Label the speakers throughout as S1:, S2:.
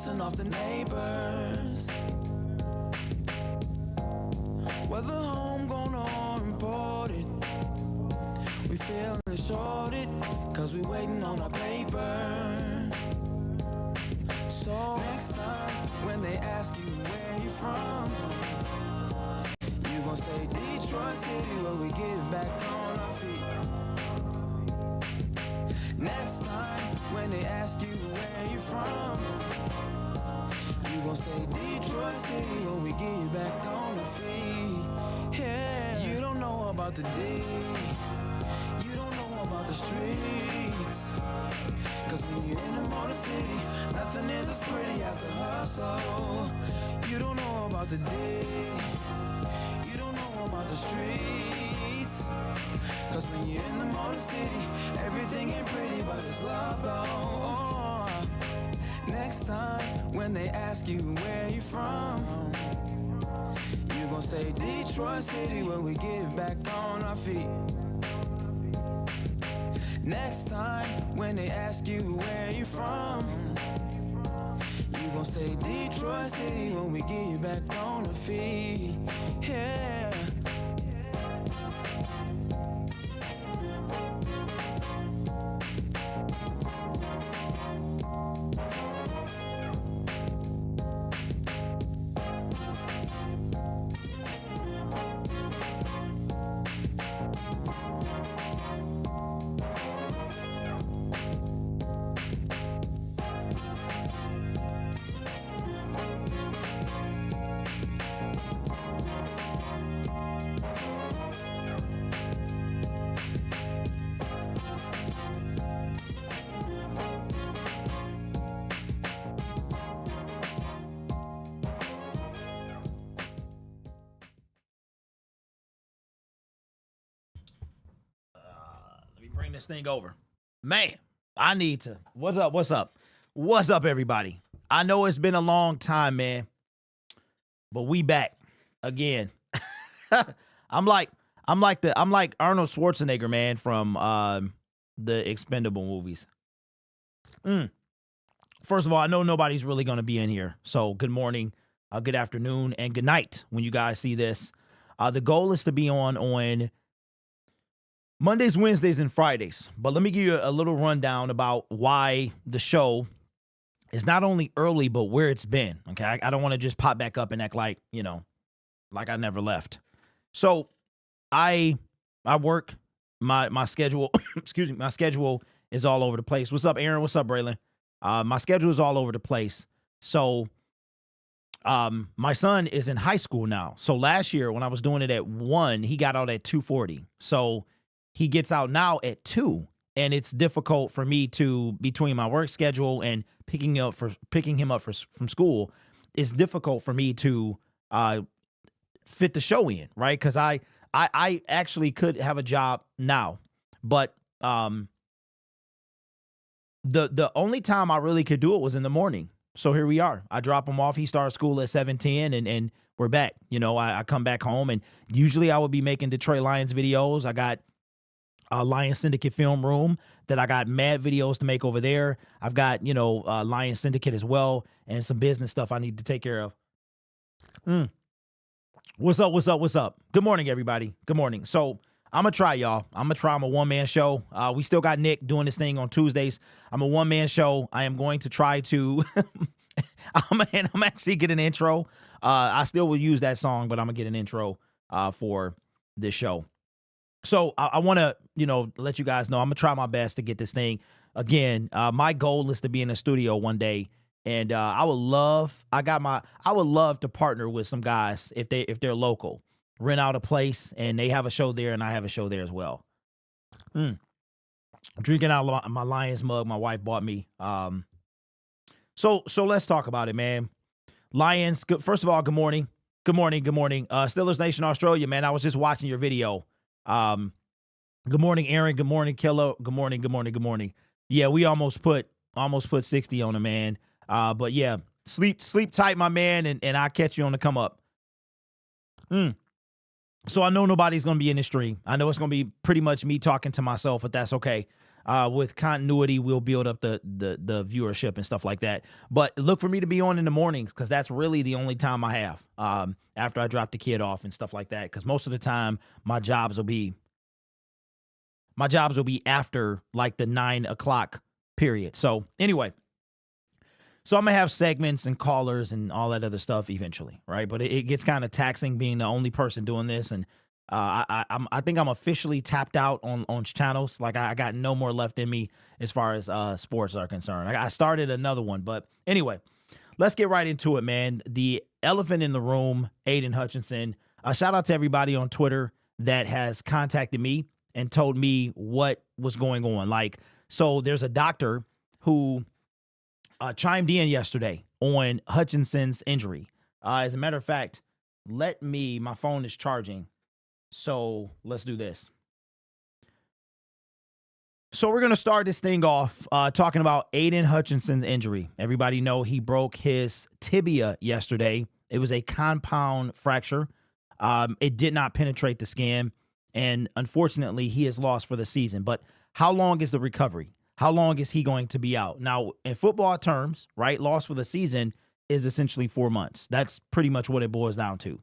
S1: bouncing off the neighbors. Whether homegrown or imported, we feeling shorted, cause we waiting on our paper. So next time when they ask you where you from, you gon' say Detroit City, where we get back on our feet. Next time when they ask you where you from, you gon' say Detroit City, where we get back on our feet. Yeah, you don't know about the D, you don't know about the streets, cause when you're in the motor city, nothing is as pretty as the hustle. You don't know about the D, you don't know about the streets, cause when you're in the motor city, everything ain't pretty but it's love though. Next time when they ask you where you from, you gon' say Detroit City, where we get back on our feet. Next time when they ask you where you from, you gon' say Detroit City, when we get back on our feet. Yeah.
S2: Bring this thing over, man. I need to. What's up, everybody? I know it's been a long time, man, but we back again. I'm like Arnold Schwarzenegger, man, from the Expendable movies. First of all, I know nobody's really going to be in here, so good morning, good afternoon, and good night when you guys see this. The goal is to be on Mondays, Wednesdays, and Fridays. But let me give you a little rundown about why the show is not only early, but where it's been. Okay, I don't want to just pop back up and act like, like I never left. So I work, my schedule, excuse me, my schedule is all over the place. What's up, Aaron? What's up, Braylon? My schedule is all over the place. So my son is in high school now. So last year when I was doing it at 1, he got out at 2:40. So he gets out now at 2, and it's difficult for me to, between my work schedule and picking him up from school, it's difficult for me to fit the show in, right? Because I actually could have a job now, but the only time I really could do it was in the morning. So here we are. I drop him off. He starts school at 7:10, and we're back. I come back home, and usually I would be making Detroit Lions videos. I got Lions Syndicate film room that I got mad videos to make over there. I've got, Lions Syndicate as well, and some business stuff I need to take care of. What's up? Good morning, everybody. Good morning. So I'm going to try, y'all. I'm a one-man show. We still got Nick doing this thing on Tuesdays. I'm a one-man show. I am going to try to, I'm actually get an intro. I still will use that song, but I'm going to get an intro for this show. So I want to, let you guys know I'm gonna try my best to get this thing. Again, my goal is to be in the studio one day, and I would love to partner with some guys if they're local, rent out a place, and they have a show there, and I have a show there as well. Drinking out of my Lions mug my wife bought me. So let's talk about it, man. Lions. First of all, good morning. Steelers Nation Australia, man. I was just watching your video. Good morning, Aaron. Good morning, Killa. Good morning. Yeah, we almost put 60 on him, man. But yeah, sleep tight, my man, and I'll catch you on the come up. So I know nobody's gonna be in the stream. I know it's gonna be pretty much me talking to myself, but that's okay. with continuity, we'll build up the viewership and stuff like that. But look for me to be on in the mornings because that's really the only time I have after I drop the kid off and stuff like that. Because most of the time, my jobs will be after like the 9 o'clock period. So anyway. So I'm going to have segments and callers and all that other stuff eventually, right? But it gets kind of taxing being the only person doing this. And I think I'm officially tapped out on channels. Like I got no more left in me as far as sports are concerned. I started another one. But anyway, let's get right into it, man. The elephant in the room, Aiden Hutchinson. Shout out to everybody on Twitter that has contacted me and told me what was going on. Like, so there's a doctor who chimed in yesterday on Hutchinson's injury. As a matter of fact, my phone is charging. So let's do this. So we're going to start this thing off talking about Aiden Hutchinson's injury. Everybody know he broke his tibia yesterday. It was a compound fracture. It did not penetrate the skin. And unfortunately, he is lost for the season. But how long is the recovery? How long is he going to be out? Now, in football terms, right, loss for the season is essentially 4 months. That's pretty much what it boils down to.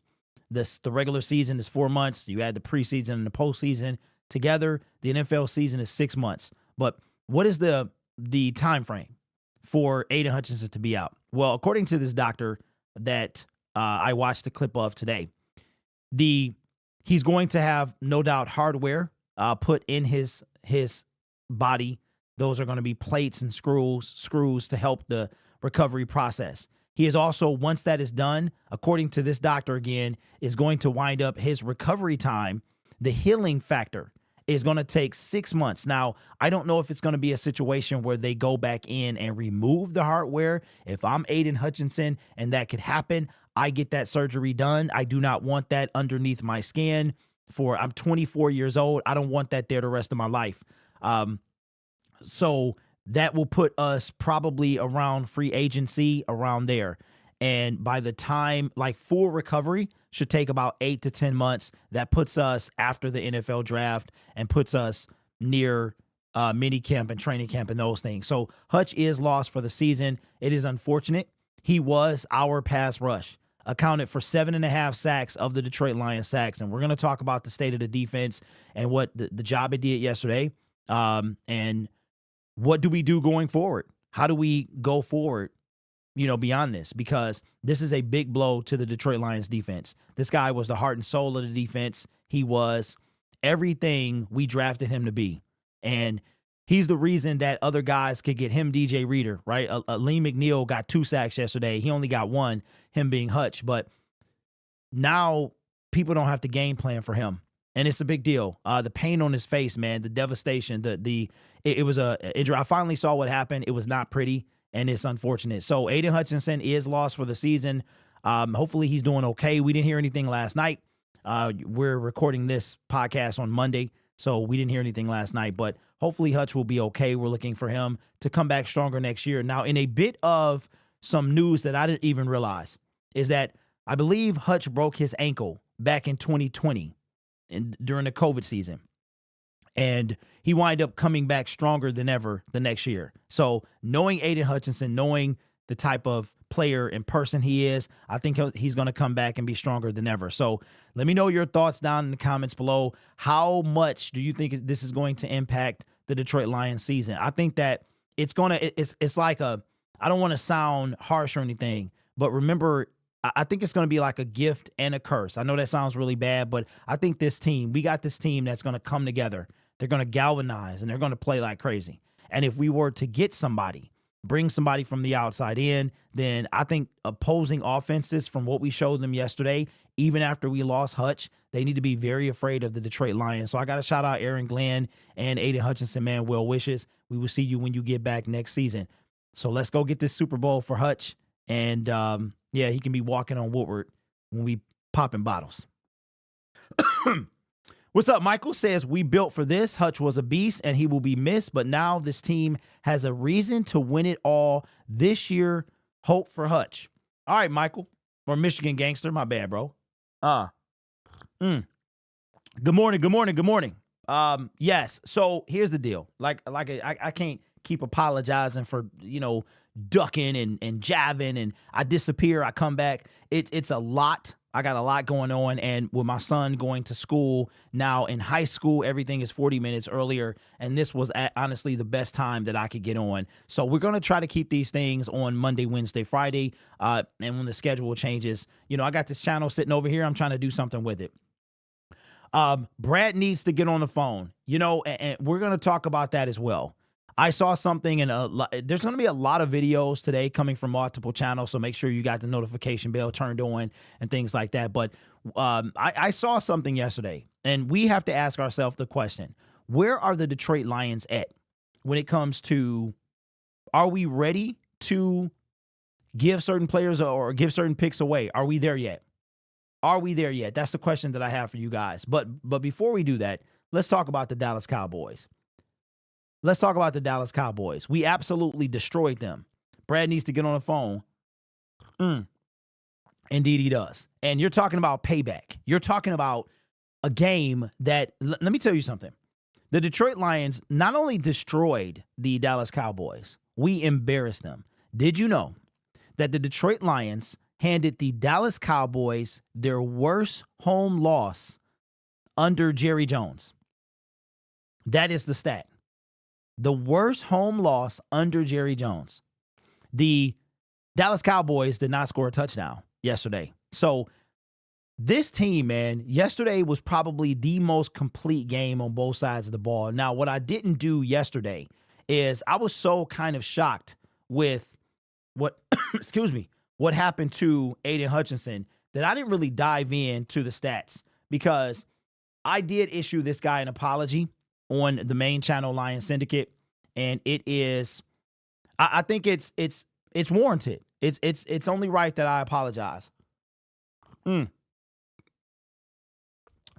S2: The regular season is 4 months. You add the preseason and the postseason together. The NFL season is 6 months. But what is the time frame for Aiden Hutchinson to be out? Well, according to this doctor that I watched the clip of today, he's going to have no doubt hardware put in his body. Those are going to be plates and screws to help the recovery process. He is also, once that is done, according to this doctor again, is going to wind up his recovery time. The healing factor is going to take 6 months. Now, I don't know if it's going to be a situation where they go back in and remove the hardware. If I'm Aiden Hutchinson and that could happen, I get that surgery done. I do not want that underneath my skin. I'm 24 years old. I don't want that there the rest of my life. So that will put us probably around free agency around there. And by the time, like, full recovery should take about 8 to 10 months. That puts us after the NFL draft and puts us near mini camp and training camp and those things. So Hutch is lost for the season. It is unfortunate. He was our pass rush, accounted for 7.5 sacks of the Detroit Lions sacks. And we're going to talk about the state of the defense and what the job it did yesterday. And what do we do going forward? How do we go forward, beyond this? Because this is a big blow to the Detroit Lions defense. This guy was the heart and soul of the defense. He was everything we drafted him to be. And he's the reason that other guys could get him, DJ Reader, right? Lee McNeil got 2 sacks yesterday. He only got 1, him being Hutch. But now people don't have to game plan for him. And it's a big deal. The pain on his face, man, the devastation, it was a injury. I finally saw what happened. It was not pretty, and it's unfortunate. So Aiden Hutchinson is lost for the season. Hopefully he's doing okay. We didn't hear anything last night. We're recording this podcast on Monday, so we didn't hear anything last night. But hopefully Hutch will be okay. We're looking for him to come back stronger next year. Now, in a bit of some news that I didn't even realize is that I believe Hutch broke his ankle back in 2020. During the COVID season. And he wind up coming back stronger than ever the next year. So knowing Aiden Hutchinson, knowing the type of player and person he is, I think he's going to come back and be stronger than ever. So let me know your thoughts down in the comments below. How much do you think this is going to impact the Detroit Lions season? I think that it's like I don't want to sound harsh or anything, but remember, I think it's going to be like a gift and a curse. I know that sounds really bad, but I think we got this team that's going to come together. They're going to galvanize, and they're going to play like crazy. And if we were to get bring somebody from the outside in, then I think opposing offenses, from what we showed them yesterday, even after we lost Hutch, they need to be very afraid of the Detroit Lions. So I got to shout out Aaron Glenn and Aiden Hutchinson, man. Well wishes. We will see you when you get back next season. So let's go get this Super Bowl for Hutch. And, yeah, he can be walking on Woodward when we popping bottles. What's up? Michael says, we built for this. Hutch was a beast and he will be missed. But now this team has a reason to win it all this year. Hope for Hutch. All right, Michael. Or Michigan gangster. My bad, bro. Good morning. Good morning. Good morning. Yes. So here's the deal. I can't keep apologizing for, ducking and jabbing, and I disappear, I come back. It's a lot. I got a lot going on, and with my son going to school now in high school, everything is 40 minutes earlier, and this was honestly the best time that I could get on. So we're going to try to keep these things on Monday, Wednesday, Friday, and when the schedule changes, I got this channel sitting over here. I'm trying to do something with it. Brad needs to get on the phone, and we're going to talk about that as well. I saw something, and there's going to be a lot of videos today coming from multiple channels, so make sure you got the notification bell turned on and things like that. But I saw something yesterday, and we have to ask ourselves the question, where are the Detroit Lions at when it comes to, are we ready to give certain players or give certain picks away? Are we there yet? Are we there yet? That's the question that I have for you guys. But before we do that, let's talk about the Dallas Cowboys. Let's talk about the Dallas Cowboys. We absolutely destroyed them. Brad needs to get on the phone. Indeed, he does. And you're talking about payback. You're talking about a game that, let me tell you something. The Detroit Lions not only destroyed the Dallas Cowboys, we embarrassed them. Did you know that the Detroit Lions handed the Dallas Cowboys their worst home loss under Jerry Jones? That is the stat. The worst home loss under Jerry Jones. The Dallas Cowboys did not score a touchdown yesterday. So this team, man, yesterday was probably the most complete game on both sides of the ball. Now, what I didn't do yesterday is I was so kind of shocked with what, what happened to Aiden Hutchinson that I didn't really dive into the stats, because I did issue this guy an apology on the main channel, Lions Syndicate, and it is, I think it's warranted. It's only right that I apologize.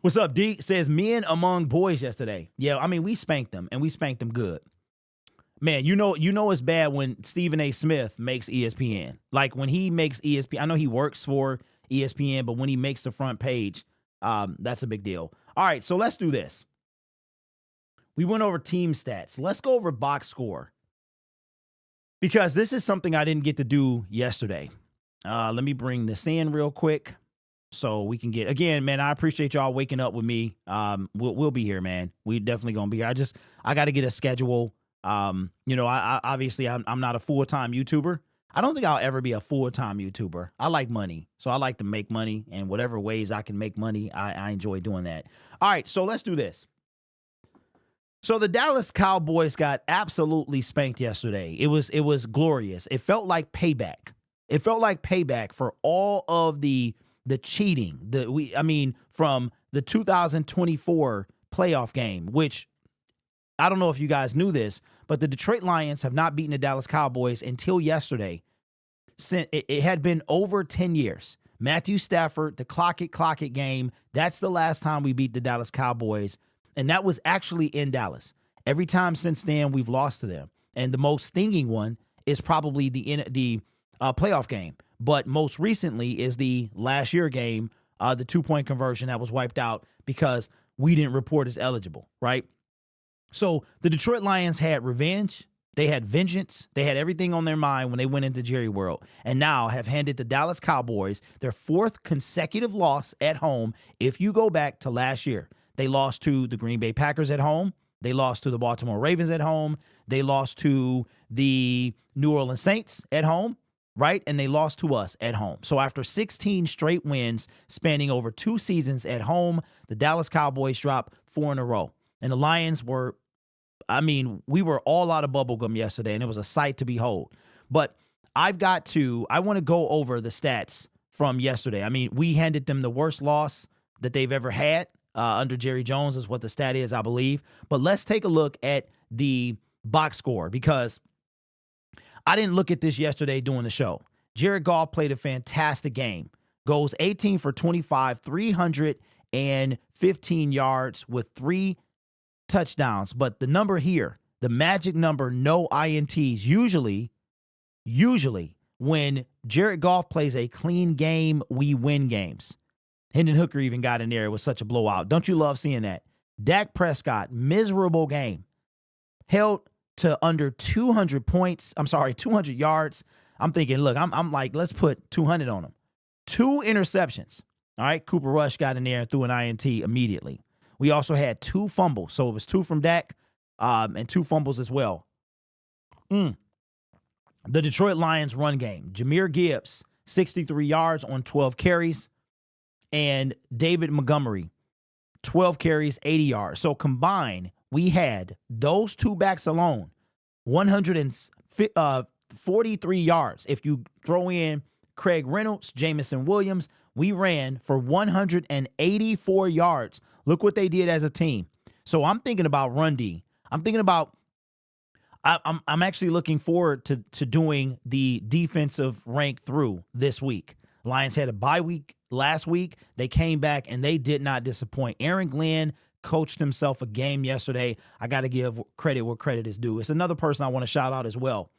S2: What's up, D? Says men among boys yesterday. Yeah, I mean, we spanked them, and we spanked them good. Man, you know it's bad when Stephen A. Smith makes ESPN. Like when he makes ESPN, I know he works for ESPN, but when he makes the front page, that's a big deal. All right, so let's do this. We went over team stats. Let's go over box score, because this is something I didn't get to do yesterday. Let me bring this in real quick so we can get, again, man, I appreciate y'all waking up with me. We'll be here, man. We definitely going to be here. I got to get a schedule. I obviously I'm not a full-time YouTuber. I don't think I'll ever be a full-time YouTuber. I like money, so I like to make money, and whatever ways I can make money, I enjoy doing that. All right, so let's do this. So the Dallas Cowboys got absolutely spanked yesterday. It was glorious. It felt like payback. It felt like payback for all of the cheating from the 2024 playoff game, which I don't know if you guys knew this, but the Detroit Lions have not beaten the Dallas Cowboys until yesterday. It had been over 10 years. Matthew Stafford, the clock it game. That's the last time we beat the Dallas Cowboys. And that was actually in Dallas. Every time since then, we've lost to them. And the most stinging one is probably the playoff game. But most recently is the last year game, the 2-point conversion that was wiped out because we didn't report as eligible, right? So the Detroit Lions had revenge. They had vengeance. They had everything on their mind when they went into Jerry World, and now have handed the Dallas Cowboys their 4th consecutive loss at home. If you go back to last year, they lost to the Green Bay Packers at home. They lost to the Baltimore Ravens at home. They lost to the New Orleans Saints at home, right? And they lost to us at home. So after 16 straight wins spanning over 2 seasons at home, the Dallas Cowboys dropped 4 in a row. And the Lions were, we were all out of bubblegum yesterday, and it was a sight to behold. But I want to go over the stats from yesterday. I mean, we handed them the worst loss that they've ever had. Under Jerry Jones is what the stat is, I believe. But let's take a look at the box score, because I didn't look at this yesterday doing the show. Jared Goff played a fantastic game. Goes 18 for 25, 315 yards with 3 touchdowns. But the number here, the magic number, no INTs. Usually when Jared Goff plays a clean game, we win games. Hendon Hooker even got in there. It was such a blowout. Don't you love seeing that? Dak Prescott, miserable game. Held to under 200 points. 200 yards. I'm thinking, look, I'm like, let's put 200 on him. 2 interceptions. All right, Cooper Rush got in there and threw an INT immediately. We also had 2 fumbles. So it was 2 from Dak and 2 fumbles as well. The Detroit Lions run game. Jahmyr Gibbs, 63 yards on 12 carries. And David Montgomery, 12 carries, 80 yards. So combined, we had those 2 backs alone, 143 yards. If you throw in Craig Reynolds, Jamison Williams, we ran for 184 yards. Look what they did as a team. So I'm thinking about run D. I'm thinking about I'm actually looking forward to doing the defensive rank through this week. Lions had a bye week last week. They came back and they did not disappoint. Aaron Glenn coached himself a game yesterday. I got to give credit where credit is due. It's another person I want to shout out as well.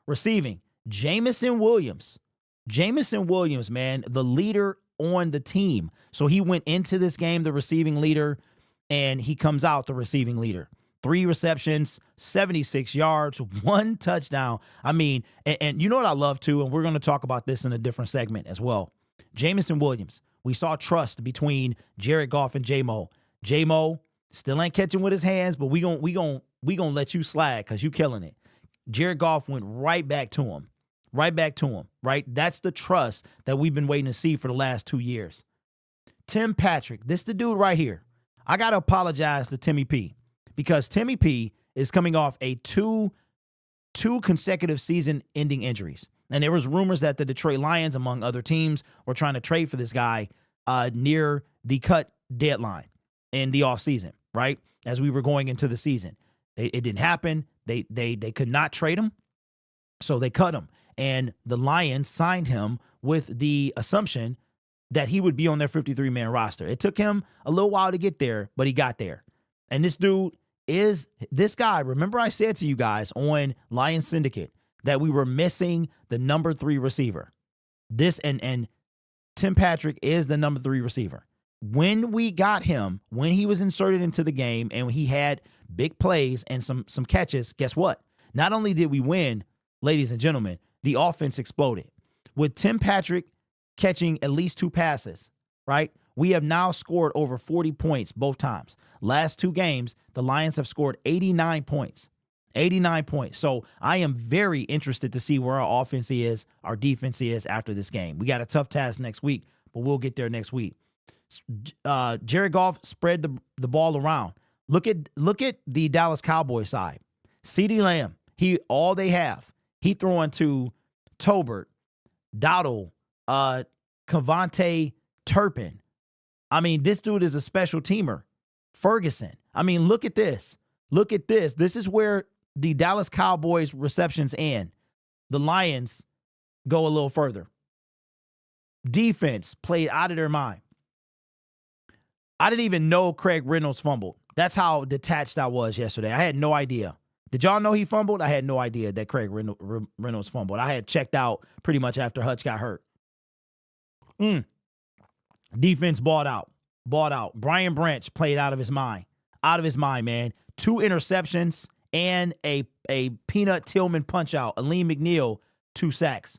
S2: Receiving, Jamison Williams. Jamison Williams, man, the leader on the team. So he went into this game the receiving leader, and he comes out the receiving leader. 3 receptions, 76 yards, 1 touchdown. I mean, and you know what I love too, and we're going to talk about this in a different segment as well. Jamison Williams. We saw trust between Jared Goff and J-Mo. J-Mo still ain't catching with his hands, but we gonna let you slide because you killing it. Jared Goff went right back to him. Right? That's the trust that we've been waiting to see for the last 2 years. Tim Patrick, this the dude right here. I got to apologize to Timmy P because Timmy P is coming off a two consecutive season-ending injuries. And there was rumors that the Detroit Lions, among other teams, were trying to trade for this guy near the cut deadline in the offseason, right? As we were going into the season. It didn't happen. They could not trade him, so they cut him. And the Lions signed him with the assumption that he would be on their 53-man roster. It took him a little while to get there, but he got there. And this dude is this guy. Remember I said to you guys on Lions Syndicate that we were missing the number 3 receiver. This and Tim Patrick is the number 3 receiver. When we got him, when he was inserted into the game and he had big plays and some catches, guess what? Not only did we win, ladies and gentlemen, the offense exploded. With Tim Patrick catching at least 2 passes, right? We have now scored over 40 points both times. Last 2 games, the Lions have scored 89 points. 89 points. So I am very interested to see where our offense is, our defense is after this game. We got a tough task next week, but we'll get there next week. Jared Goff spread the ball around. Look at the Dallas Cowboys side. CeeDee Lamb, all they have. He throwing to Tolbert, Dowdle, Cavante Turpin. I mean, this dude is a special teamer. Ferguson. I mean, look at this. Look at this. This is where the Dallas Cowboys receptions end. The Lions go a little further. Defense played out of their mind. I didn't even know Craig Reynolds fumbled. That's how detached I was yesterday. I had no idea. Did y'all know he fumbled? I had no idea that Craig Reynolds fumbled. I had checked out pretty much after Hutch got hurt. Defense balled out. Brian Branch played out of his mind. Out of his mind, man. 2 interceptions and a Peanut Tillman punch out. Aleem McNeil, 2 sacks.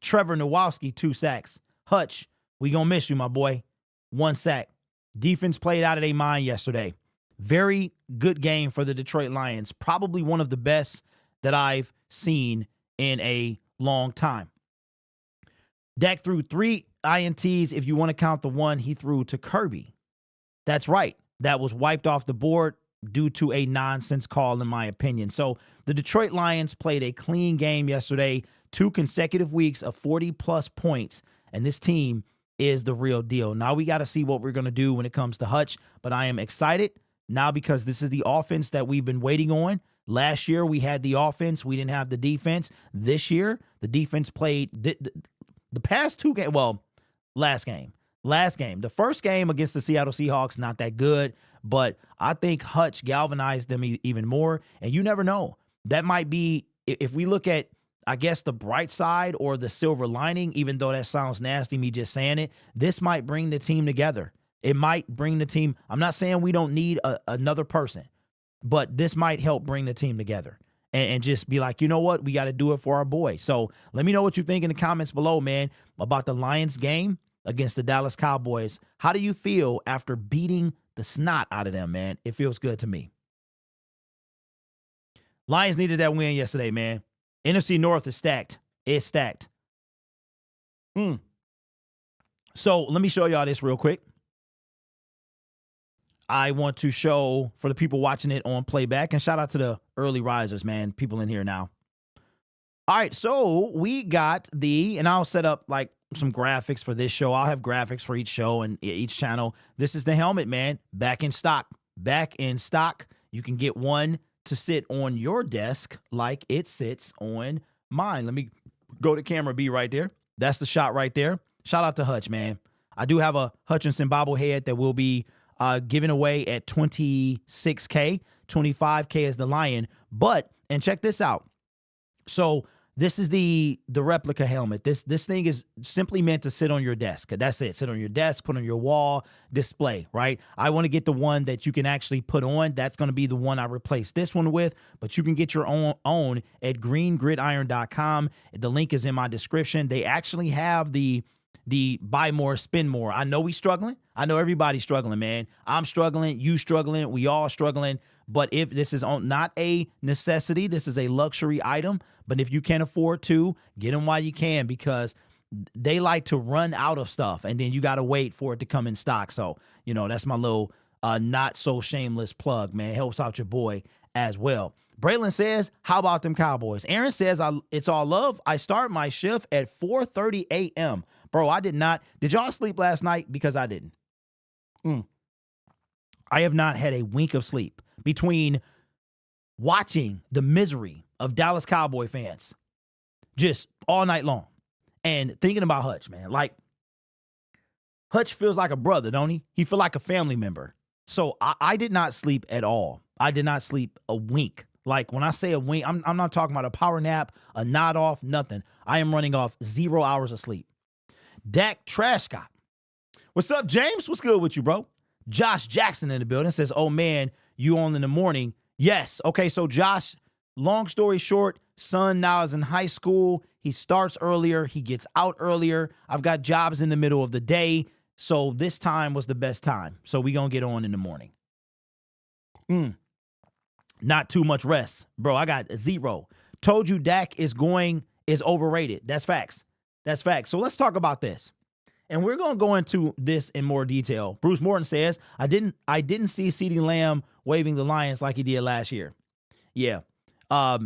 S2: Trevor Nowalski, 2 sacks. Hutch, we gonna miss you, my boy. 1 sack. Defense played out of their mind yesterday. Very good game for the Detroit Lions. Probably one of the best that I've seen in a long time. Dak threw 3 INTs if you want to count the one he threw to Kirby. That's right. That was wiped off the board due to a nonsense call, in my opinion. So the Detroit Lions played a clean game yesterday, 2 consecutive weeks of 40-plus points, and this team is the real deal. Now we got to see what we're going to do when it comes to Hutch, but I am excited now because this is the offense that we've been waiting on. Last year, we had the offense. We didn't have the defense. This year, the defense played the past 2 games. Well, last game. The first game against the Seattle Seahawks, not that good, but I think Hutch galvanized them even more. And you never know. That might be, if we look at, I guess, the bright side or the silver lining, even though that sounds nasty, me just saying it, this might bring the team together. It might bring the team. I'm not saying we don't need another person, but this might help bring the team together and just be like, you know what? We got to do it for our boy. So let me know what you think in the comments below, man, about the Lions game against the Dallas Cowboys. How do you feel after beating the snot out of them, man? It feels good to me. Lions needed that win yesterday, man. NFC North is stacked. It's stacked. So let me show y'all this real quick. I want to show for the people watching it on playback, and shout out to the early risers, man. People in here now. All right, so we got and I'll set up like some graphics for this show. I'll have graphics for each show and each channel. This is the helmet, man. Back in stock. Back in stock. You can get one to sit on your desk like it sits on mine. Let me go to camera B right there. That's the shot right there. Shout out to Hutch, man. I do have a Hutchinson bobblehead that will be given away at $26K. $25K is the Lion. But, and check this out. So this is the replica helmet. This thing is simply meant to sit on your desk. That's it. Sit on your desk, put on your wall, display, right? I want to get the one that you can actually put on. That's going to be the one I replace this one with, but you can get your own at greengridiron.com. The link is in my description. They actually have the buy more, spend more. I know we struggling. I know everybody's struggling, man. I'm struggling. You struggling. We all struggling. But if this is not a necessity, this is a luxury item. But if you can't afford to, get them while you can, because they like to run out of stuff and then you got to wait for it to come in stock. So, that's my little not so shameless plug, man. It helps out your boy as well. Braylon says, how about them Cowboys? Aaron says, it's all love. I start my shift at 4:30 a.m. Bro, I did not. Did y'all sleep last night? Because I didn't. I have not had a wink of sleep between watching the misery of Dallas Cowboy fans just all night long and thinking about Hutch, man. Like, Hutch feels like a brother, don't he? He feel like a family member. So I did not sleep at all. I did not sleep a wink. Like, when I say a wink, I'm not talking about a power nap, a nod off, nothing. I am running off 0 hours of sleep. Dak Trashcott. What's up, James? What's good with you, bro? Josh Jackson in the building says, oh, man, you on in the morning. Yes. Okay, so Josh, long story short, son now is in high school. He starts earlier. He gets out earlier. I've got jobs in the middle of the day. So this time was the best time. So we going to get on in the morning. Not too much rest. Bro, I got 0. Told you Dak is overrated. That's facts. That's facts. So let's talk about this. And we're going to go into this in more detail. Bruce Morton says, I didn't see CeeDee Lamb waving the Lions like he did last year. Yeah. I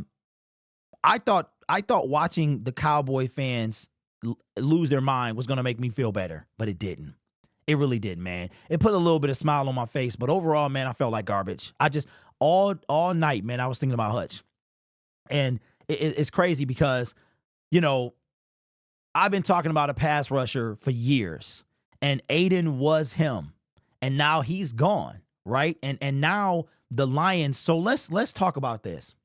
S2: thought watching the Cowboy fans lose their mind was going to make me feel better, but it didn't. It really didn't, man. It put a little bit of smile on my face, but overall, man, I felt like garbage. I just all night, man, I was thinking about Hutch. And it's crazy because, I've been talking about a pass rusher for years, and Aiden was him, and now he's gone, right? And now the Lions. So let's talk about this.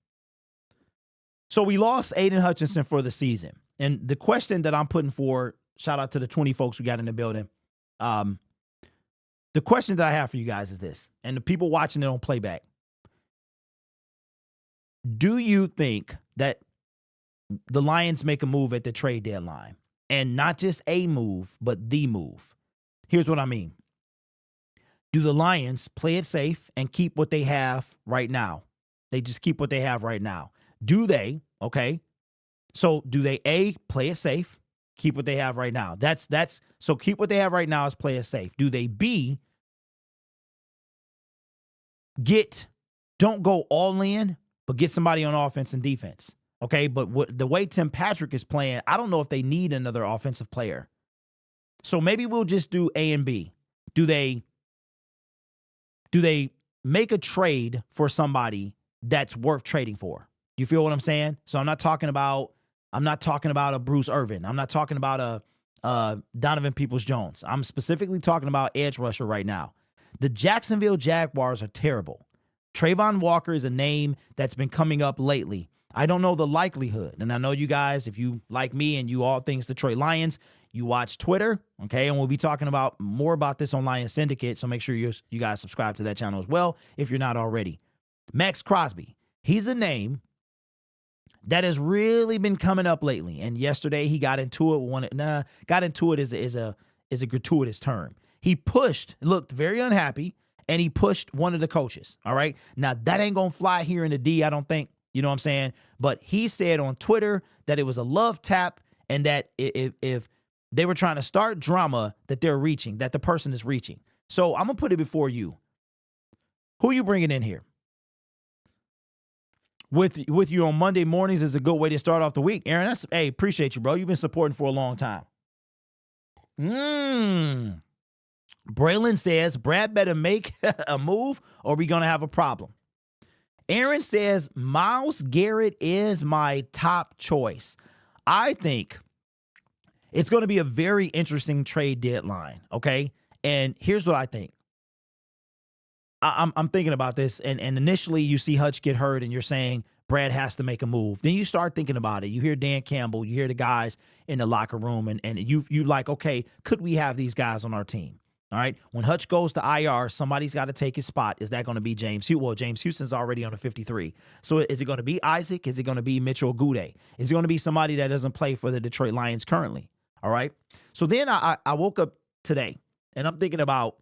S2: So we lost Aiden Hutchinson for the season, and the question that I'm putting forward, shout out to the 20 folks we got in the building. The question that I have for you guys is this, and the people watching it on playback: do you think that the Lions make a move at the trade deadline? And not just a move, but the move. Here's what I mean. Do the Lions play it safe and keep what they have right now? They just keep what they have right now. Do they, okay? So do they, A, play it safe, keep what they have right now? So keep what they have right now is play it safe. Do they, B, don't go all in, but get somebody on offense and defense? Okay, but the way Tim Patrick is playing, I don't know if they need another offensive player. So maybe we'll just do A and B. Do they make a trade for somebody that's worth trading for? You feel what I'm saying? So I'm not talking about a Bruce Irvin. I'm not talking about a Donovan Peoples-Jones. I'm specifically talking about edge rusher right now. The Jacksonville Jaguars are terrible. Trayvon Walker is a name that's been coming up lately. I don't know the likelihood. And I know you guys, if you like me and you all things Detroit Lions, You watch Twitter, okay? And we'll be talking about more about this on Lion Syndicate, so make sure you guys subscribe to that channel as well if you're not already. Max Crosby, he's a name that has really been coming up lately. And yesterday he got into it. Got into it is a gratuitous term. He looked very unhappy, and he pushed one of the coaches. All right. Now that ain't gonna fly here in the D, I don't think. You know what I'm saying? But he said on Twitter that it was a love tap, and that if they were trying to start drama, that the person is reaching. So I'm gonna put it before you. Who you bringing in here? With you on Monday mornings is a good way to start off the week. Aaron, appreciate you, bro. You've been supporting for a long time. Braylon says, Brad better make a move or we going to have a problem. Aaron says, Myles Garrett is my top choice. I think it's going to be a very interesting trade deadline, okay? And here's what I think. I'm thinking about this, and initially you see Hutch get hurt, and you're saying Brad has to make a move. Then you start thinking about it. You hear Dan Campbell, you hear the guys in the locker room, and you like, okay, could we have these guys on our team? All right. When Hutch goes to IR, somebody's got to take his spot. Is that going to be James Houston? Well, James Houston's already on a 53. So is it going to be Isaac? Is it going to be Mitchell Gude? Is it going to be somebody that doesn't play for the Detroit Lions currently? All right. So then I woke up today, and I'm thinking about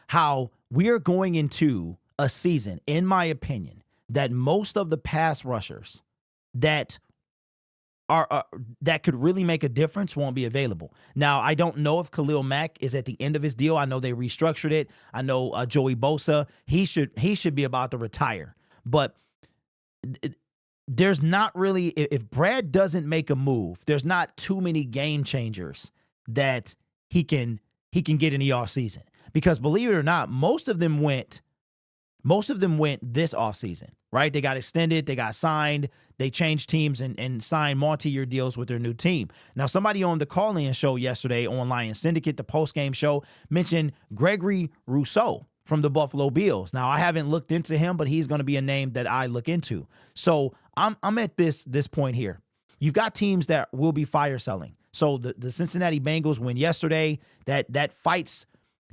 S2: how we are going into a season, in my opinion, that most of the pass rushers that that could really make a difference won't be available. Now, I don't know if Khalil Mack is at the end of his deal. I know they restructured it. I know Joey Bosa, he should be about to retire. But there's not really, if Brad doesn't make a move, there's not too many game changers that he can get in the offseason. Because believe it or not, most of them went this offseason, right? They got extended, they got signed, they changed teams and signed multi-year deals with their new team. Now, somebody on the call-in show yesterday on Lion Syndicate, the post-game show, mentioned Gregory Rousseau from the Buffalo Bills. Now, I haven't looked into him, but he's going to be a name that I look into. So I'm at this point here. You've got teams that will be fire selling. So the Cincinnati Bengals win yesterday. That fights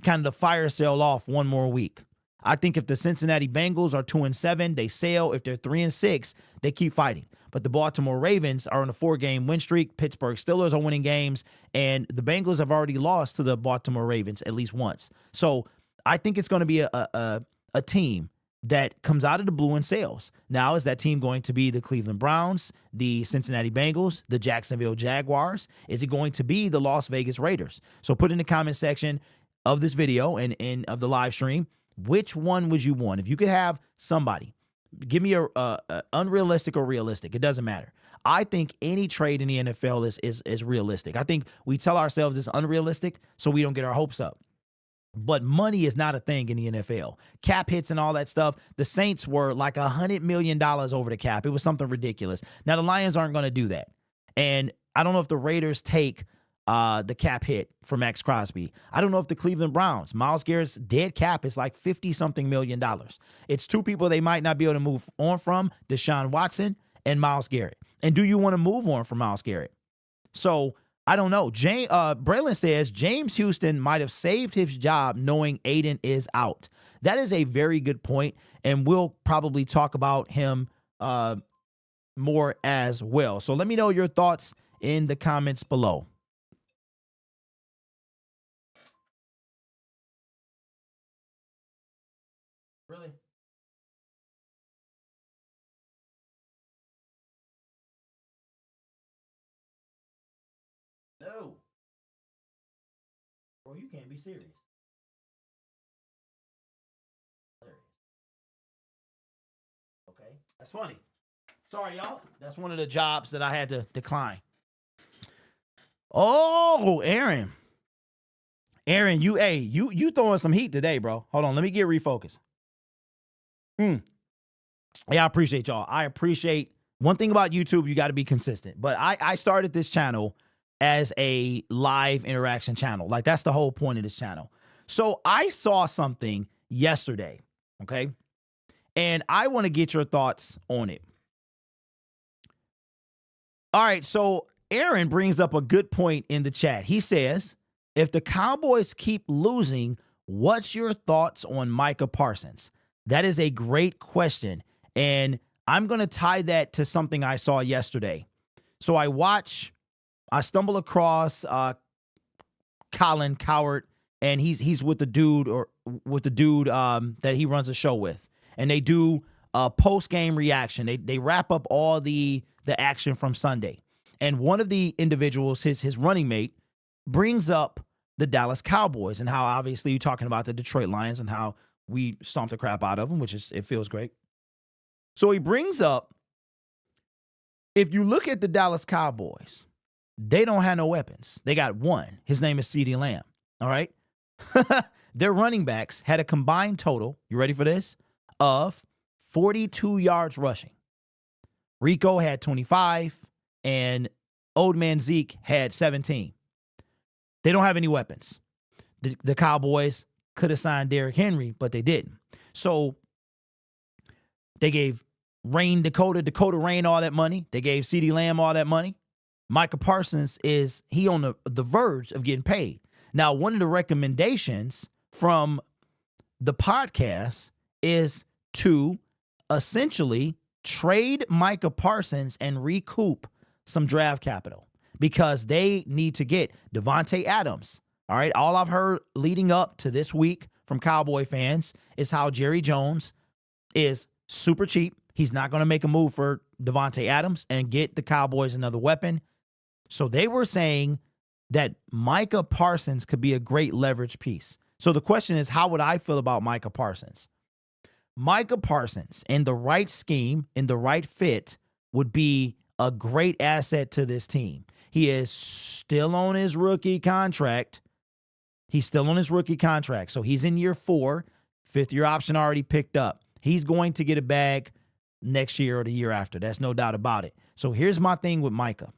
S2: kind of the fire sale off one more week. I think if the Cincinnati Bengals are 2-7, they sail. If they're 3-6, they keep fighting. But the Baltimore Ravens are on a 4-game win streak. Pittsburgh Steelers are winning games, and the Bengals have already lost to the Baltimore Ravens at least once. So I think it's going to be a team that comes out of the blue and sails. Now, is that team going to be the Cleveland Browns, the Cincinnati Bengals, the Jacksonville Jaguars? Is it going to be the Las Vegas Raiders? So put in the comment section of this video and of the live stream, which one would you want? If you could have somebody, give me a unrealistic or realistic. It doesn't matter. I think any trade in the NFL is realistic. I think we tell ourselves it's unrealistic so we don't get our hopes up. But money is not a thing in the NFL. Cap hits and all that stuff. The Saints were like $100 million over the cap. It was something ridiculous. Now, the Lions aren't going to do that. And I don't know if the Raiders take the cap hit for Max Crosby. I don't know if the Cleveland Browns, Myles Garrett's dead cap is like $50-something million. It's two people they might not be able to move on from, Deshaun Watson and Myles Garrett. And do you want to move on from Myles Garrett? So I don't know. Braylon says James Houston might have saved his job knowing Aiden is out. That is a very good point, and we'll probably talk about him more as well. So let me know your thoughts in the comments below. Really? No. Bro, you can't be serious. Okay. That's funny. Sorry, y'all. That's one of the jobs that I had to decline. Oh, Aaron. Aaron, you throwing some heat today, bro. Hold on. Let me get refocused. Yeah, I appreciate y'all. I appreciate one thing about YouTube, you got to be consistent. But I started this channel as a live interaction channel. Like, that's the whole point of this channel. So I saw something yesterday, okay? And I want to get your thoughts on it. All right, so Aaron brings up a good point in the chat. He says, if the Cowboys keep losing, what's your thoughts on Micah Parsons? That is a great question. And I'm going to tie that to something I saw yesterday. So I stumble across Colin Coward, and he's with the dude that he runs a show with. And they do a post-game reaction. They wrap up all the action from Sunday. And one of the individuals, his running mate, brings up the Dallas Cowboys and how obviously you're talking about the Detroit Lions and how we stomped the crap out of them, it feels great. So he brings up, if you look at the Dallas Cowboys, they don't have no weapons. They got one. His name is CeeDee Lamb. All right. Their running backs had a combined total, you ready for this, of 42 yards rushing. Rico had 25, and old man Zeke had 17. They don't have any weapons. The Cowboys could have signed Derrick Henry, but they didn't. So they gave Dakota Rain all that money. They gave CeeDee Lamb all that money. Micah Parsons is on the verge of getting paid. Now, one of the recommendations from the podcast is to essentially trade Micah Parsons and recoup some draft capital because they need to get Devontae Adams. All right. All I've heard leading up to this week from Cowboy fans is how Jerry Jones is super cheap. He's not going to make a move for Devontae Adams and get the Cowboys another weapon. So they were saying that Micah Parsons could be a great leverage piece. So the question is, how would I feel about Micah Parsons? Micah Parsons, in the right scheme, in the right fit, would be a great asset to this team. He is still on his rookie contract. So he's in year 4, fifth-year option already picked up. He's going to get a bag next year or the year after. That's no doubt about it. So here's my thing with Micah.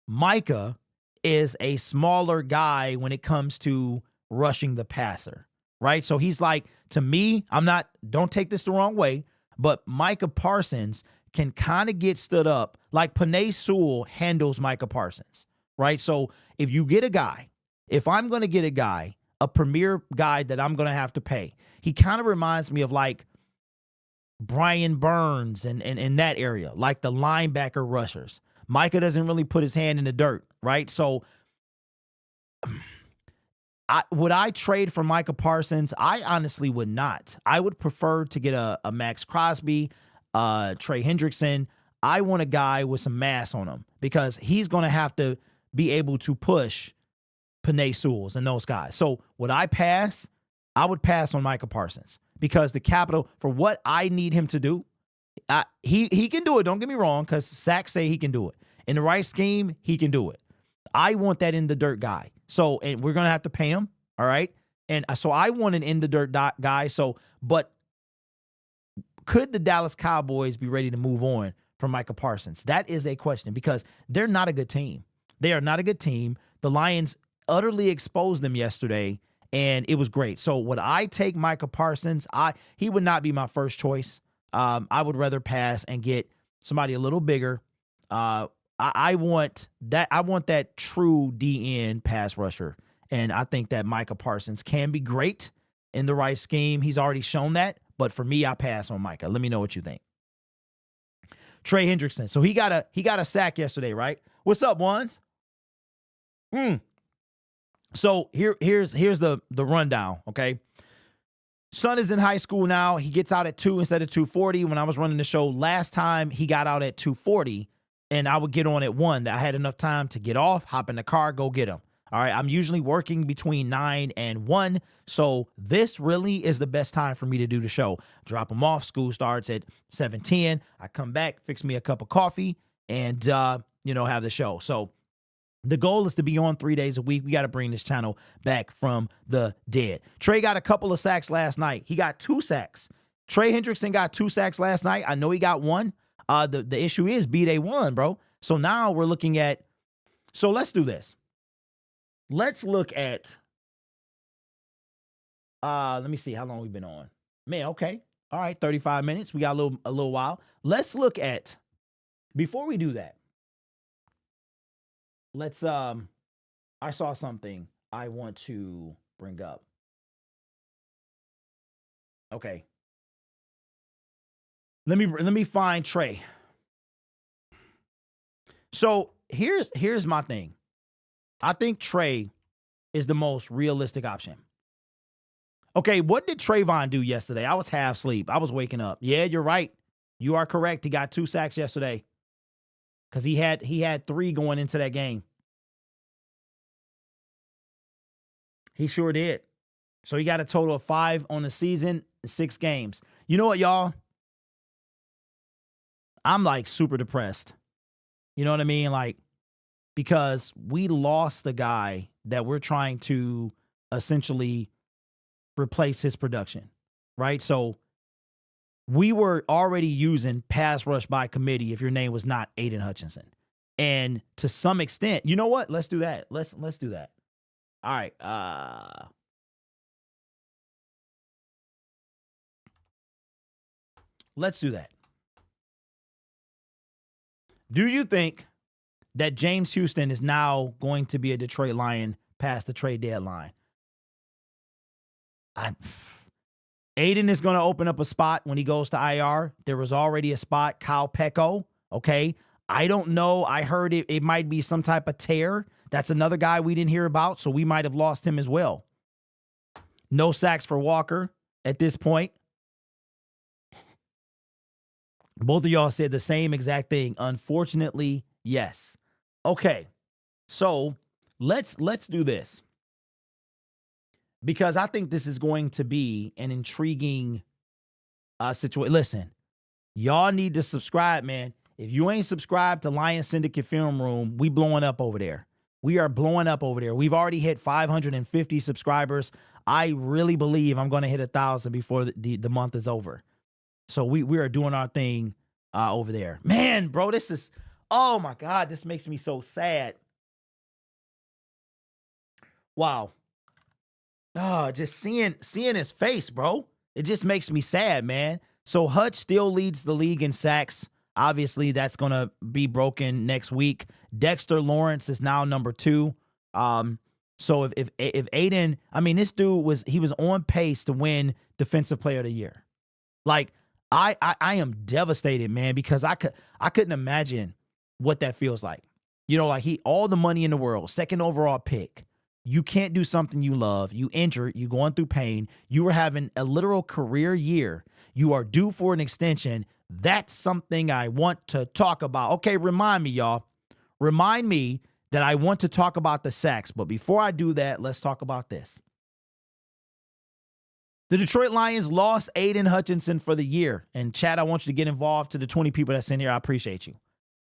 S2: Micah is a smaller guy when it comes to rushing the passer, right? So he's like, to me, don't take this the wrong way, but Micah Parsons can kind of get stood up like Penei Sewell handles Micah Parsons, right? So if I'm going to get a guy, a premier guy that I'm going to have to pay, he kind of reminds me of like Brian Burns and in that area, like the linebacker rushers. Micah doesn't really put his hand in the dirt, right? So would I trade for Micah Parsons? I honestly would not. I would prefer to get a Max Crosby, Trey Hendrickson. I want a guy with some mass on him because he's going to have to be able to push Penei Sewells and those guys. So would I pass? I would pass on Micah Parsons because the capital for what I need him to do, he can do it. Don't get me wrong, because Sacks say he can do it. In the right scheme, he can do it. I want that in the dirt guy. So, and we're going to have to pay him. All right. And so I want an in the dirt guy. So, but could the Dallas Cowboys be ready to move on from Micah Parsons? That is a question because they're not a good team. They are not a good team. The Lions utterly exposed them yesterday, and it was great. So would I take Micah Parsons? He would not be my first choice. I would rather pass and get somebody a little bigger. I want that true DN pass rusher, and I think that Micah Parsons can be great in the right scheme. He's already shown that, but for me, I pass on Micah. Let me know what you think. Trey Hendrickson. So he got a sack yesterday, right? What's up, ones? So here's the rundown, okay? Son is in high school now. He gets out at 2 instead of 2:40. When I was running the show last time, he got out at 2:40, and I would get on at 1. I had enough time to get off, hop in the car, go get him. All right, I'm usually working between 9 and 1, so this really is the best time for me to do the show. Drop him off. School starts at 7:10. I come back, fix me a cup of coffee, and have the show. So the goal is to be on 3 days a week. We got to bring this channel back from the dead. Trey got a couple of sacks last night. He got 2 sacks. Trey Hendrickson got 2 sacks last night. I know he got 1. The issue is B-Day 1, bro. So now we're looking at – so let's do this. Let's look at let me see how long we've been on. Man, okay. All right, 35 minutes. We got a little while. Let's look at – before we do that, let's I saw something I want to bring up. Okay. Let me find Trey. So here's my thing. I think Trey is the most realistic option. Okay, what did Trayvon do yesterday? I was half asleep. I was waking up. Yeah, you're right. You are correct. He got 2 sacks yesterday. Because he had 3 going into that game. He sure did. So he got a total of 5 on the season, 6 games. You know what, y'all? I'm like super depressed. You know what I mean? Like, because we lost the guy that we're trying to essentially replace his production, right? So we were already using pass rush by committee if your name was not Aiden Hutchinson. And to some extent, you know what? Let's do that. Let's do that. All right. Let's do that. Do you think that James Houston is now going to be a Detroit Lion past the trade deadline? Aiden is going to open up a spot when he goes to IR. There was already a spot, Kyle Pecco. Okay. I don't know. I heard it might be some type of tear. That's another guy we didn't hear about, so we might have lost him as well. No sacks for Walker at this point. Both of y'all said the same exact thing. Unfortunately, yes. Okay. So let's do this. Because I think this is going to be an intriguing situation. Listen, y'all need to subscribe, man. If you ain't subscribed to Lion Syndicate Film Room, we blowing up over there. We are blowing up over there. We've already hit 550 subscribers. I really believe I'm going to hit 1,000 before the month is over. So we are doing our thing over there. Man, bro, this is, oh my God, this makes me so sad. Wow. Oh, just seeing his face, bro. It just makes me sad, man. So Hutch still leads the league in sacks. Obviously, that's going to be broken next week. Dexter Lawrence is now number 2. So if Aiden, I mean, this dude was on pace to win Defensive Player of the Year. Like, I am devastated, man, because I couldn't imagine what that feels like. You know, like all the money in the world, 2nd overall pick. You can't do something you love. You injured. You going through pain. You were having a literal career year. You are due for an extension. That's something I want to talk about. Okay, remind me, y'all. Remind me that I want to talk about the sacks. But before I do that, let's talk about this. The Detroit Lions lost Aiden Hutchinson for the year. And Chad, I want you to get involved. To the 20 people that's in here, I appreciate you.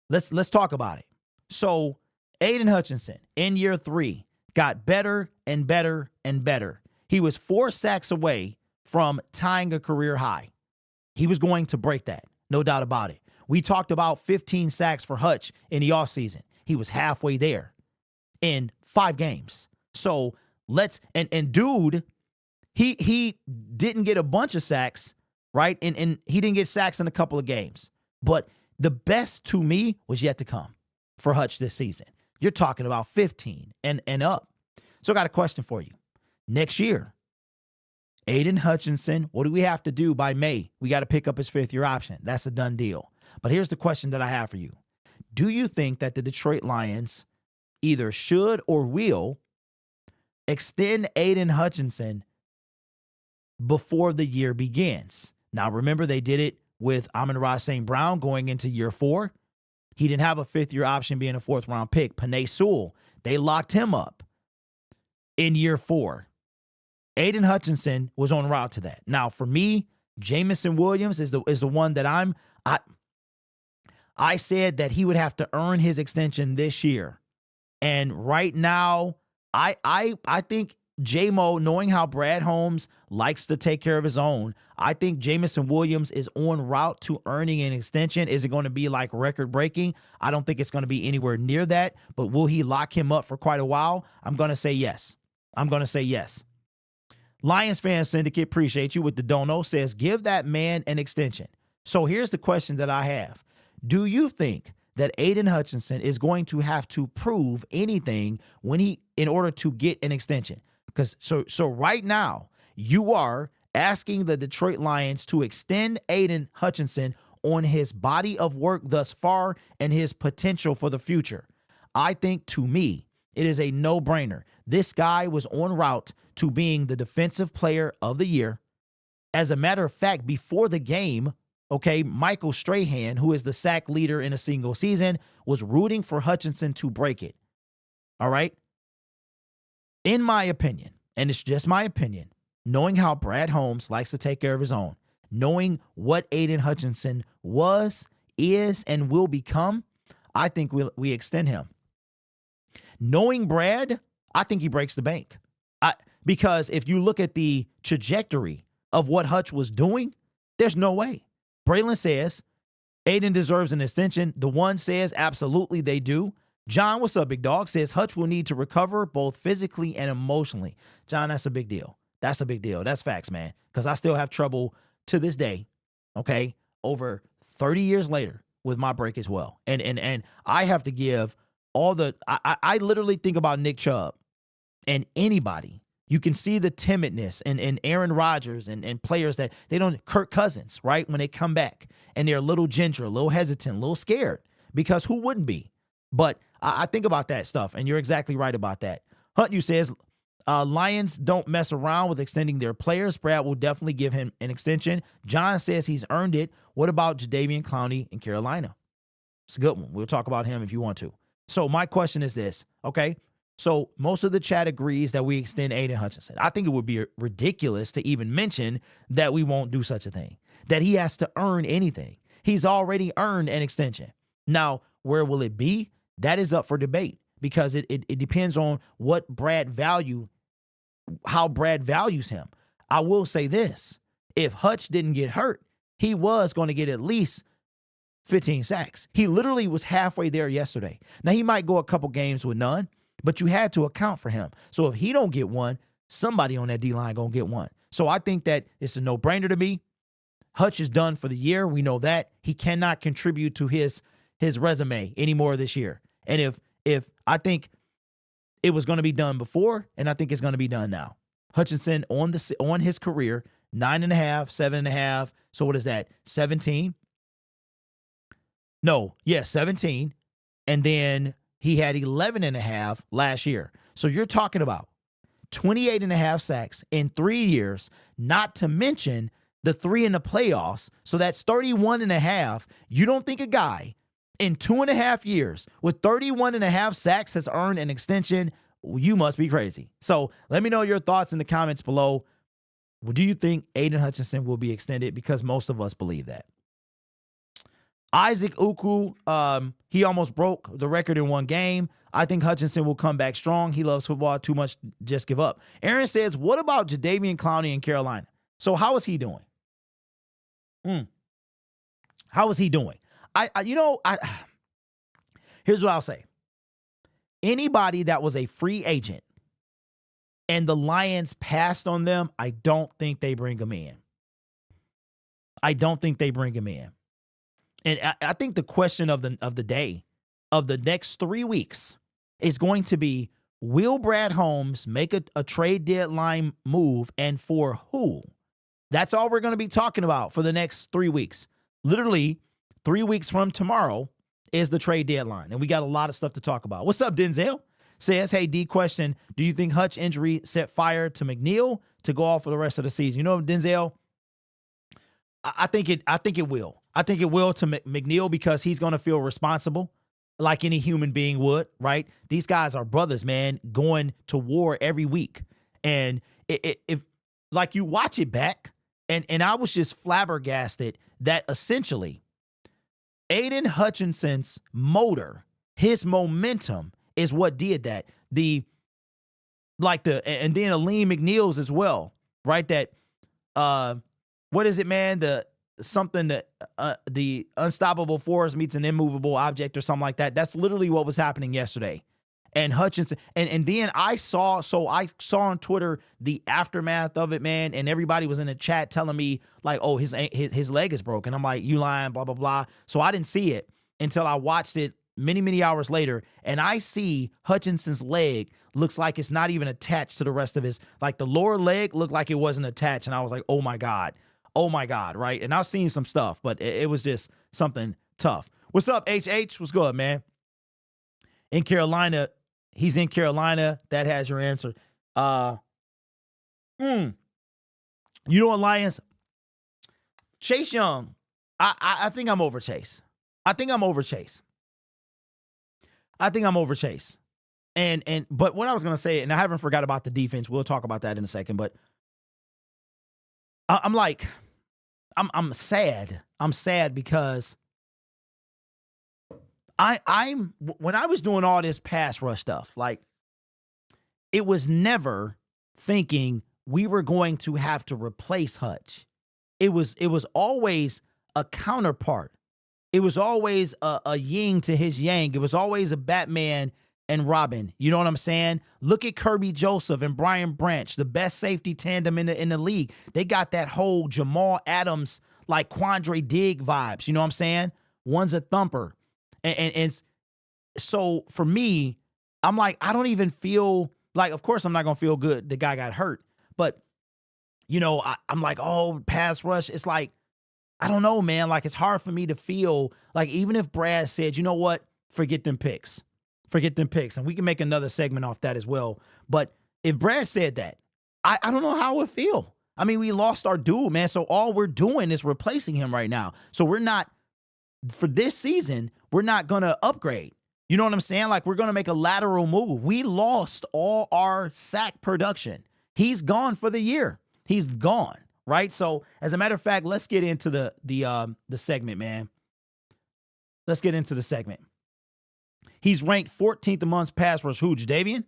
S2: Let's talk about it. So Aiden Hutchinson in year 3 got better and better and better. He was 4 sacks away from tying a career high. He was going to break that, no doubt about it. We talked about 15 sacks for Hutch in the offseason. He was halfway there in 5 games. So and dude, he didn't get a bunch of sacks, right? And he didn't get sacks in a couple of games. But the best to me was yet to come for Hutch this season. You're talking about 15 and up. So I got a question for you. Next year, Aiden Hutchinson, what do we have to do by May? We got to pick up his 5th-year option. That's a done deal. But here's the question that I have for you. Do you think that the Detroit Lions either should or will extend Aiden Hutchinson before the year begins? Now, remember, they did it with Amon-Ra St. Brown going into year 4. He didn't have a 5th-year option being a 4th-round pick. Panay Sewell, they locked him up in year 4. Aiden Hutchinson was on route to that. Now, for me, Jamison Williams is the one that I said that he would have to earn his extension this year. And right now, I think J-Mo, knowing how Brad Holmes likes to take care of his own, I think Jamison Williams is on route to earning an extension. Is it going to be like record-breaking? I don't think it's going to be anywhere near that. But will he lock him up for quite a while? I'm going to say yes. Lions Fan Syndicate, appreciate you with the dono, says, give that man an extension. So here's the question that I have. Do you think that Aiden Hutchinson is going to have to prove anything in order to get an extension. Because so right now, you are asking the Detroit Lions to extend Aiden Hutchinson on his body of work thus far and his potential for the future. I think, to me, it is a no-brainer. This guy was en route to being the defensive player of the year. As a matter of fact, before the game, okay, Michael Strahan, who is the sack leader in a single season, was rooting for Hutchinson to break it. All right? In my opinion, and it's just my opinion, knowing how Brad Holmes likes to take care of his own, knowing what Aiden Hutchinson was, is, and will become, I think we extend him. Knowing Brad, I think he breaks the bank. Because if you look at the trajectory of what Hutch was doing, there's no way. Braylon says Aiden deserves an extension. The one says absolutely they do. John, what's up, big dog, says Hutch will need to recover both physically and emotionally. John, that's a big deal. That's a big deal. That's facts, man. Because I still have trouble to this day, okay, over 30 years later with my break as well. And I have to give all the I literally think about Nick Chubb and anybody. You can see the timidness and Aaron Rodgers and players that they don't, Kirk Cousins, right? When they come back and they're a little ginger, a little hesitant, a little scared, because who wouldn't be? But I think about that stuff, and you're exactly right about that. Hunt, you says, Lions don't mess around with extending their players. Brad will definitely give him an extension. John says he's earned it. What about Jadeveon Clowney in Carolina? It's a good one. We'll talk about him if you want to. So my question is this, okay? So most of the chat agrees that we extend Aiden Hutchinson. I think it would be ridiculous to even mention that we won't do such a thing, that he has to earn anything. He's already earned an extension. Now, where will it be? That is up for debate, because it depends on what Brad how Brad values him. I will say this. If Hutch didn't get hurt, he was going to get at least 15 sacks. He literally was halfway there yesterday. Now, he might go a couple games with none, but you had to account for him. So if he don't get one, somebody on that D-line going to get one. So I think that it's a no-brainer to me. Hutch is done for the year. We know that. He cannot contribute to his resume anymore this year. And if I think it was going to be done before, and I think it's going to be done now. Hutchinson on his career, 9.5, 7.5. So what is that? 17? No, yeah, 17. And then he had 11.5 last year. So you're talking about 28.5 sacks in 3 years, not to mention the 3 in the playoffs. So that's 31.5. You don't think a guy in 2.5 years with 31.5 sacks has earned an extension? You must be crazy. So let me know your thoughts in the comments below. Do you think Aiden Hutchinson will be extended? Because most of us believe that. Isaac Uku, he almost broke the record in one game. I think Hutchinson will come back strong. He loves football too much, just give up. Aaron says, what about Jadeveon Clowney in Carolina? So how is he doing? How is he doing? Here's what I'll say. Anybody that was a free agent and the Lions passed on them, I don't think they bring him in. I don't think they bring him in. And I think the question of the day, of the next 3 weeks, is going to be, will Brad Holmes make a trade deadline move, and for who? That's all we're going to be talking about for the next 3 weeks. Literally, 3 weeks from tomorrow is the trade deadline, and we got a lot of stuff to talk about. What's up, Denzel? Says, hey, D, question, do you think Hutch injury set fire to McNeil to go off for the rest of the season? You know, Denzel, I think it will. I think it will to McNeil, because he's going to feel responsible like any human being would, right? These guys are brothers, man, going to war every week. And if like you watch it back, and I was just flabbergasted that essentially Aiden Hutchinson's motor, his momentum is what did that. And then Aleem McNeil's as well, right? That, what is it, man? The unstoppable force meets an immovable object or something like that. That's literally what was happening yesterday. And Hutchinson, and then I saw on Twitter the aftermath of it, man, and everybody was in the chat telling me like, oh, his leg is broken. I'm like, you lying, blah, blah, blah. So I didn't see it until I watched it many, many hours later, and I see Hutchinson's leg looks like it's not even attached to the rest of his, like the lower leg looked like it wasn't attached, and I was like, oh my God, right? And I've seen some stuff, but it was just something tough. What's up, HH? What's good, man? In Carolina, he's in Carolina. That has your answer. You know what, Lions? Chase Young, I think I'm over Chase. I think I'm over Chase. But what I was gonna say, and I haven't forgot about the defense. We'll talk about that in a second. But I'm sad. I'm sad because I'm when I was doing all this pass rush stuff, like it was never thinking we were going to have to replace Hutch. It was always a counterpart. It was always a yin to his yang. It was always a Batman and Robin. You know what I'm saying? Look at Kirby Joseph and Brian Branch, the best safety tandem in the league. They got that whole Jamal Adams, like Quandre Digg vibes. You know what I'm saying? One's a thumper. And so for me, I'm like, I don't even feel like, of course I'm not going to feel good the guy got hurt. But, you know, I'm like, oh, pass rush. It's like, I don't know, man. Like, it's hard for me to feel like, even if Brad said, you know what, forget them picks. And we can make another segment off that as well. But if Brad said that, I don't know how it would feel. I mean, we lost our dude, man. So all we're doing is replacing him right now. So we're not, for this season, we're not going to upgrade. You know what I'm saying? Like, we're going to make a lateral move. We lost all our sack production. He's gone for the year. He's gone, right? So as a matter of fact, let's get into the segment, man. Let's get into the segment. He's ranked 14th amongst pass rush. Who, Jadeveon?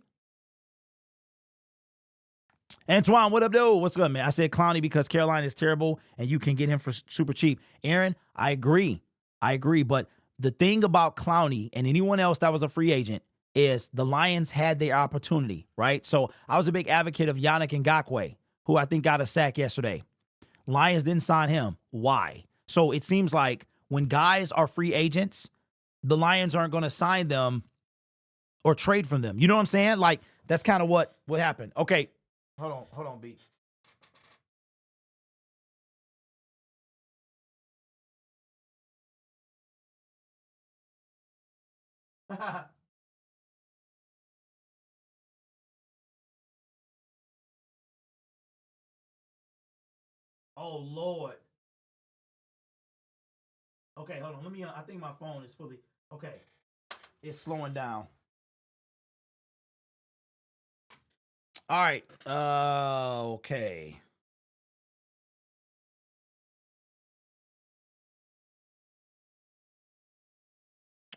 S2: Antoine, what up, dude? What's good, man? I said Clowney because Carolina is terrible and you can get him for super cheap. Aaron, I agree. But the thing about Clowney and anyone else that was a free agent is the Lions had their opportunity, right? So I was a big advocate of Yannick Ngakoue, who I think got a sack yesterday. Lions didn't sign him. Why? So it seems like when guys are free agents, the Lions aren't going to sign them or trade from them. You know what I'm saying? Like, that's kind of what happened. Okay. Hold on, B. Oh, Lord. Okay, hold on. I think my phone is fully, okay. It's slowing down. All right. Okay.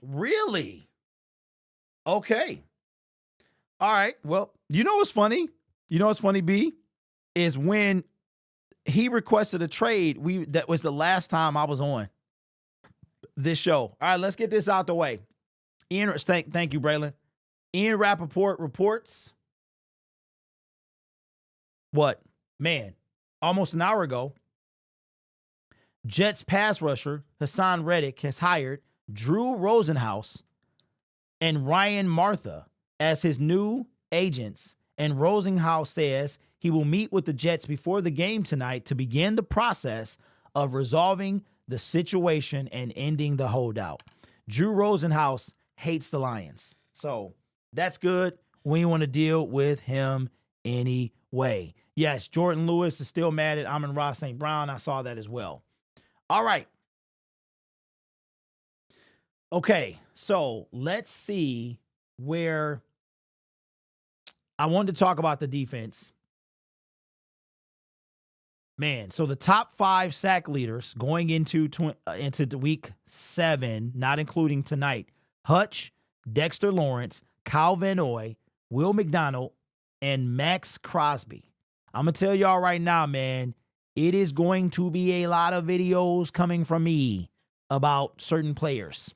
S2: Really? Okay. All right. Well, you know what's funny? B? Is when he requested a trade, that was the last time I was on this show. All right, let's get this out the way. Thank you, Braylon. Ian Rappaport reports what? Man, almost an hour ago, Jets pass rusher Hassan Reddick has hired Drew Rosenhaus and Ryan Martha as his new agents, and Rosenhaus says he will meet with the Jets before the game tonight to begin the process of resolving the situation and ending the holdout. Drew Rosenhaus hates the Lions, so that's good. We want to deal with him anyway. Yes, Jordan Lewis is still mad at Amon-Ra St. Brown. I saw that as well. All right. Okay, so let's see where I wanted to talk about the defense. Man, so the top 5 sack leaders going into the week 7, not including tonight: Hutch, Dexter Lawrence, Kyle Van Noy, Will McDonald, and Max Crosby. I'm going to tell y'all right now, man, it is going to be a lot of videos coming from me about certain players.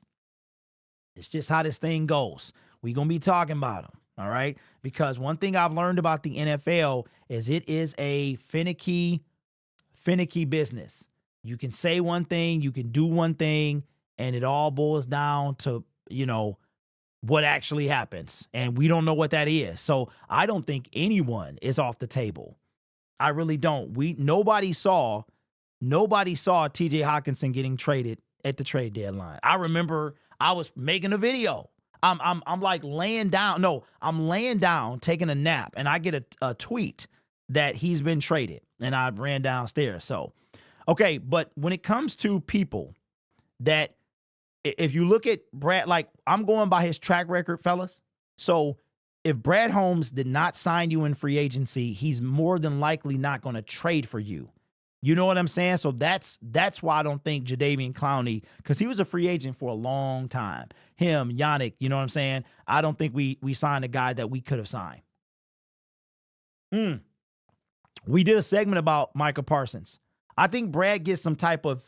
S2: It's just how this thing goes. We're going to be talking about them, all right? Because one thing I've learned about the NFL is it is a finicky business. You can say one thing, you can do one thing, and it all boils down to, what actually happens. And we don't know what that is. So I don't think anyone is off the table. I really don't. Nobody saw TJ Hawkinson getting traded at the trade deadline. I remember I was making a video. I'm like laying down. No, I'm laying down, taking a nap, and I get a tweet that he's been traded, and I ran downstairs. So, okay, but when it comes to people that, if you look at Brad, like I'm going by his track record, fellas. So if Brad Holmes did not sign you in free agency, he's more than likely not going to trade for you. You know what I'm saying? So that's why I don't think Jadeveon Clowney, because he was a free agent for a long time. Him, Yannick, you know what I'm saying? I don't think we signed a guy that we could have signed. We did a segment about Micah Parsons. I think Brad gets some type of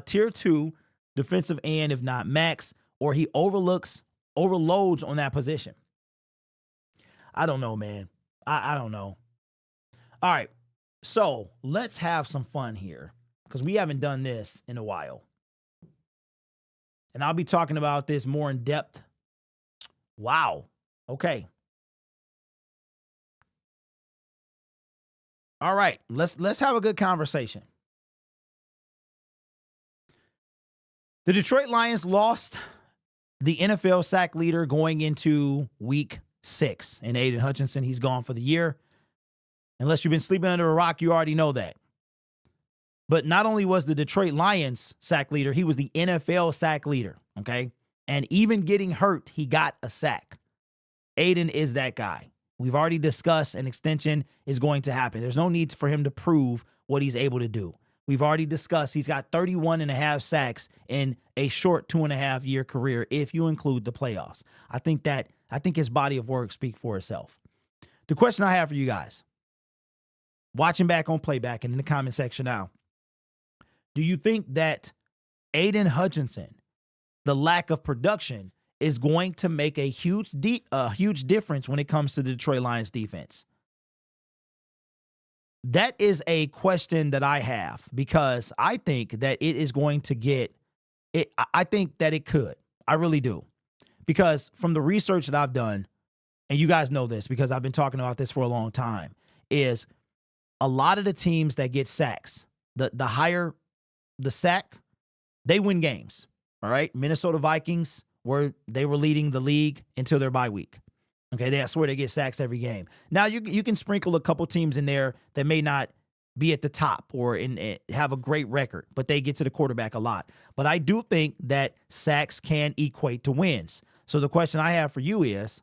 S2: tier 2 defensive end, if not max, or he overloads on that position. I don't know, man. I don't know. All right. So let's have some fun here, because we haven't done this in a while. And I'll be talking about this more in depth. Wow. Okay. All right. Let's have a good conversation. The Detroit Lions lost the NFL sack leader going into week 6. And Aiden Hutchinson, he's gone for the year. Unless you've been sleeping under a rock, you already know that. But not only was the Detroit Lions sack leader, he was the NFL sack leader, okay? And even getting hurt, he got a sack. Aiden is that guy. We've already discussed an extension is going to happen. There's no need for him to prove what he's able to do. We've already discussed he's got 31 and a half sacks in a short 2.5-year career if you include the playoffs. I think his body of work speaks for itself. The question I have for you guys, watching back on playback and in the comment section now, do you think that Aiden Hutchinson, the lack of production, is going to make a huge difference when it comes to the Detroit Lions defense? That is a question that I have, because I think that it is going to get it. I think that it could. I really do. Because from the research that I've done, and you guys know this because I've been talking about this for a long time, is a lot of the teams that get sacks, the higher the sack, they win games. All right. Minnesota Vikings, they were leading the league until their bye week. Okay, I swear they get sacks every game. Now, you can sprinkle a couple teams in there that may not be at the top or have a great record, but they get to the quarterback a lot. But I do think that sacks can equate to wins. So the question I have for you is,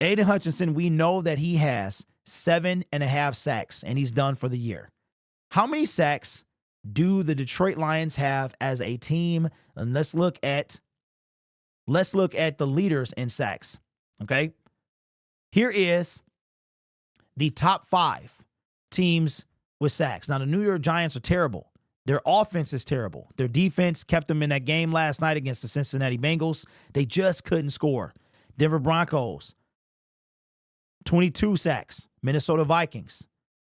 S2: Aiden Hutchinson, we know that he has 7.5 sacks, and he's done for the year. How many sacks do the Detroit Lions have as a team? And let's look at the leaders in sacks. Okay, here is the top 5 teams with sacks. Now, the New York Giants are terrible. Their offense is terrible. Their defense kept them in that game last night against the Cincinnati Bengals. They just couldn't score. Denver Broncos, 22 sacks. Minnesota Vikings,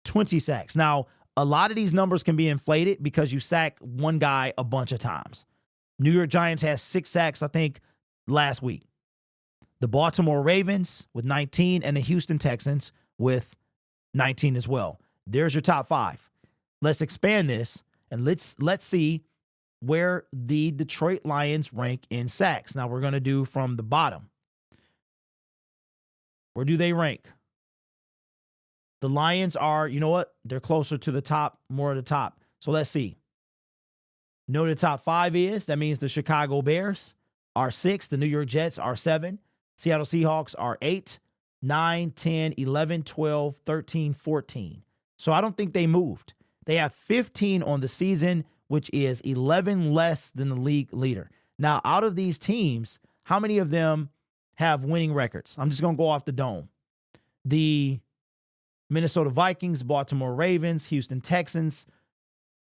S2: 20 sacks. Now, a lot of these numbers can be inflated because you sack one guy a bunch of times. New York Giants has 6 sacks, I think, last week. The Baltimore Ravens with 19 and the Houston Texans with 19 as well. There's your top 5. Let's expand this and let's see where the Detroit Lions rank in sacks. Now we're going to do from the bottom. Where do they rank? The Lions are, you know what? They're closer to the top, more of the top. So let's see. You know what the top 5 is? That means the Chicago Bears are 6. The New York Jets are 7. Seattle Seahawks are 8, 9, 10, 11, 12, 13, 14. So I don't think they moved. They have 15 on the season, which is 11 less than the league leader. Now, out of these teams, how many of them have winning records? I'm just going to go off the dome. The Minnesota Vikings, Baltimore Ravens, Houston Texans,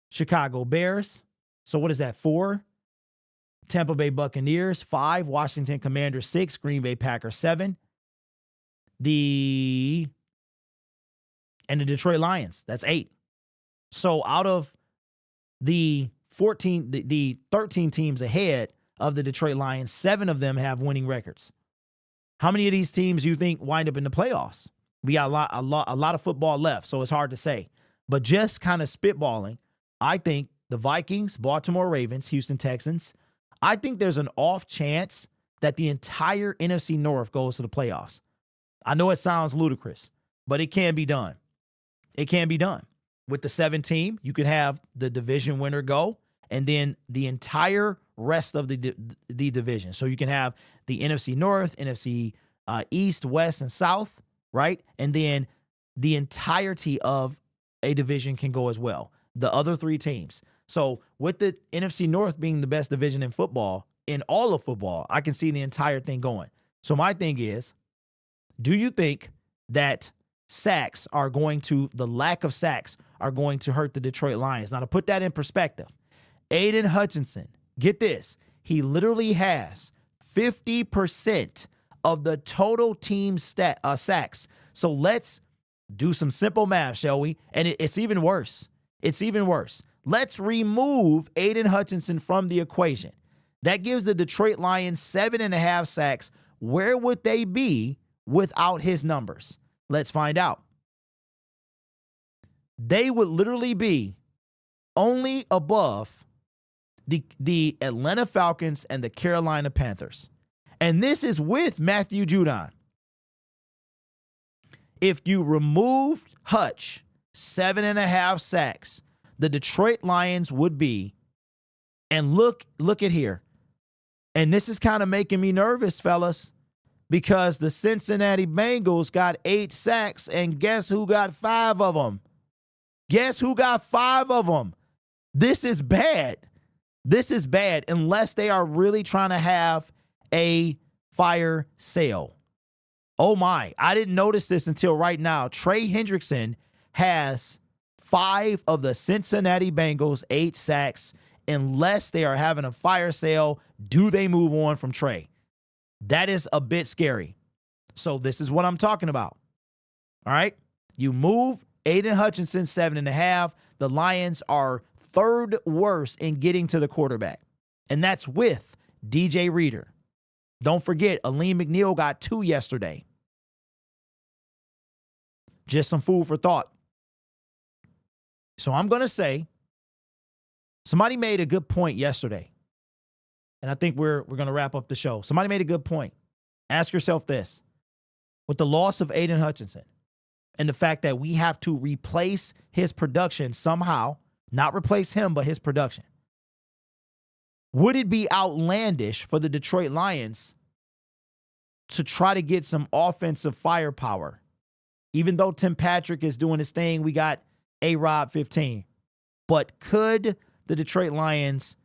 S2: Chicago Bears. So what is that, 4? Tampa Bay Buccaneers, 5. Washington Commanders, 6. Green Bay Packers, 7. And the Detroit Lions, that's 8. So out of the the 13 teams ahead of the Detroit Lions, 7 of them have winning records. How many of these teams do you think wind up in the playoffs? We got a lot of football left, so it's hard to say. But just kind of spitballing, I think the Vikings, Baltimore Ravens, Houston Texans, I think there's an off chance that the entire NFC North goes to the playoffs. I know it sounds ludicrous, but it can be done. It can be done. With the 7 team, you can have the division winner go, and then the entire rest of the division. So you can have the NFC North, NFC East, West, and South, right? And then the entirety of a division can go as well. The other 3 teams. So with the NFC North being the best division in football, in all of football, I can see the entire thing going. So my thing is, do you think that the lack of sacks are going to hurt the Detroit Lions? Now, to put that in perspective, Aiden Hutchinson, get this, he literally has 50% of the total team sacks. So let's do some simple math, shall we? And it's even worse. It's even worse. Let's remove Aiden Hutchinson from the equation. That gives the Detroit Lions 7.5 sacks. Where would they be without his numbers? Let's find out. They would literally be only above the Atlanta Falcons and the Carolina Panthers. And this is with Matthew Judon. If you removed Hutch, 7.5 sacks, the Detroit Lions would be, and look at here. And this is kind of making me nervous, fellas, because the Cincinnati Bengals got 8 sacks, and guess who got 5 of them? Guess who got 5 of them? This is bad. This is bad unless they are really trying to have a fire sale. Oh my, I didn't notice this until right now. Trey Hendrickson has 5 of the Cincinnati Bengals, 8 sacks. Unless they are having a fire sale, do they move on from Trey? That is a bit scary. So this is what I'm talking about. All right. You move Aiden Hutchinson, 7.5. The Lions are 3rd worst in getting to the quarterback. And that's with DJ Reader. Don't forget, Aleem McNeil got 2 yesterday. Just some food for thought. So I'm going to say, somebody made a good point yesterday. And I think we're going to wrap up the show. Somebody made a good point. Ask yourself this. With the loss of Aiden Hutchinson and the fact that we have to replace his production somehow, not replace him, but his production, would it be outlandish for the Detroit Lions to try to get some offensive firepower? Even though Tim Patrick is doing his thing, we got A-Rod 15. But could the Detroit Lions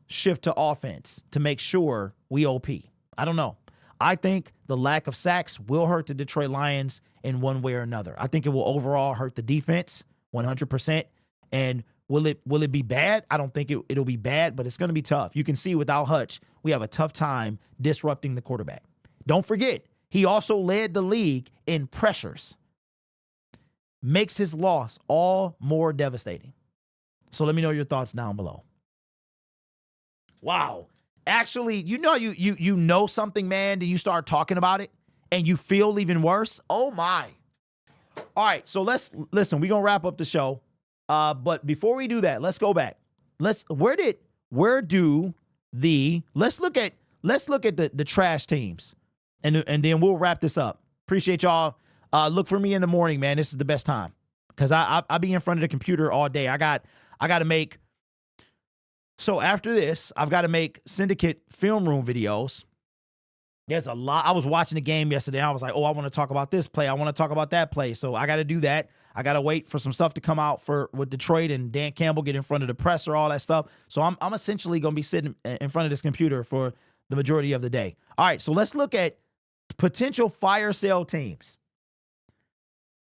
S2: shift to offense to make sure we OP? I don't know. I think the lack of sacks will hurt the Detroit Lions in one way or another. I think it will overall hurt the defense 100%. And will it be bad? I don't think it'll be bad, but it's going to be tough. You can see without Hutch, we have a tough time disrupting the quarterback. Don't forget, he also led the league in pressures. Makes his loss all more devastating. So let me know your thoughts down below. Wow. Actually, you know something, man, then you start talking about it and you feel even worse. Oh my. All right, so let's listen, we're going to wrap up the show. But before we do that, let's go back. Let's look at the trash teams. And then we'll wrap this up. Appreciate y'all. Look for me in the morning, man. This is the best time. Cause I be in front of the computer all day. I got to make. So after this, I've got to make Syndicate film room videos. There's a lot. I was watching the game yesterday. I was like, oh, I want to talk about this play. I want to talk about that play. So I got to do that. I got to wait for some stuff to come out with Detroit and Dan Campbell get in front of the presser, all that stuff. So I'm essentially going to be sitting in front of this computer for the majority of the day. All right. So let's look at potential fire sale teams.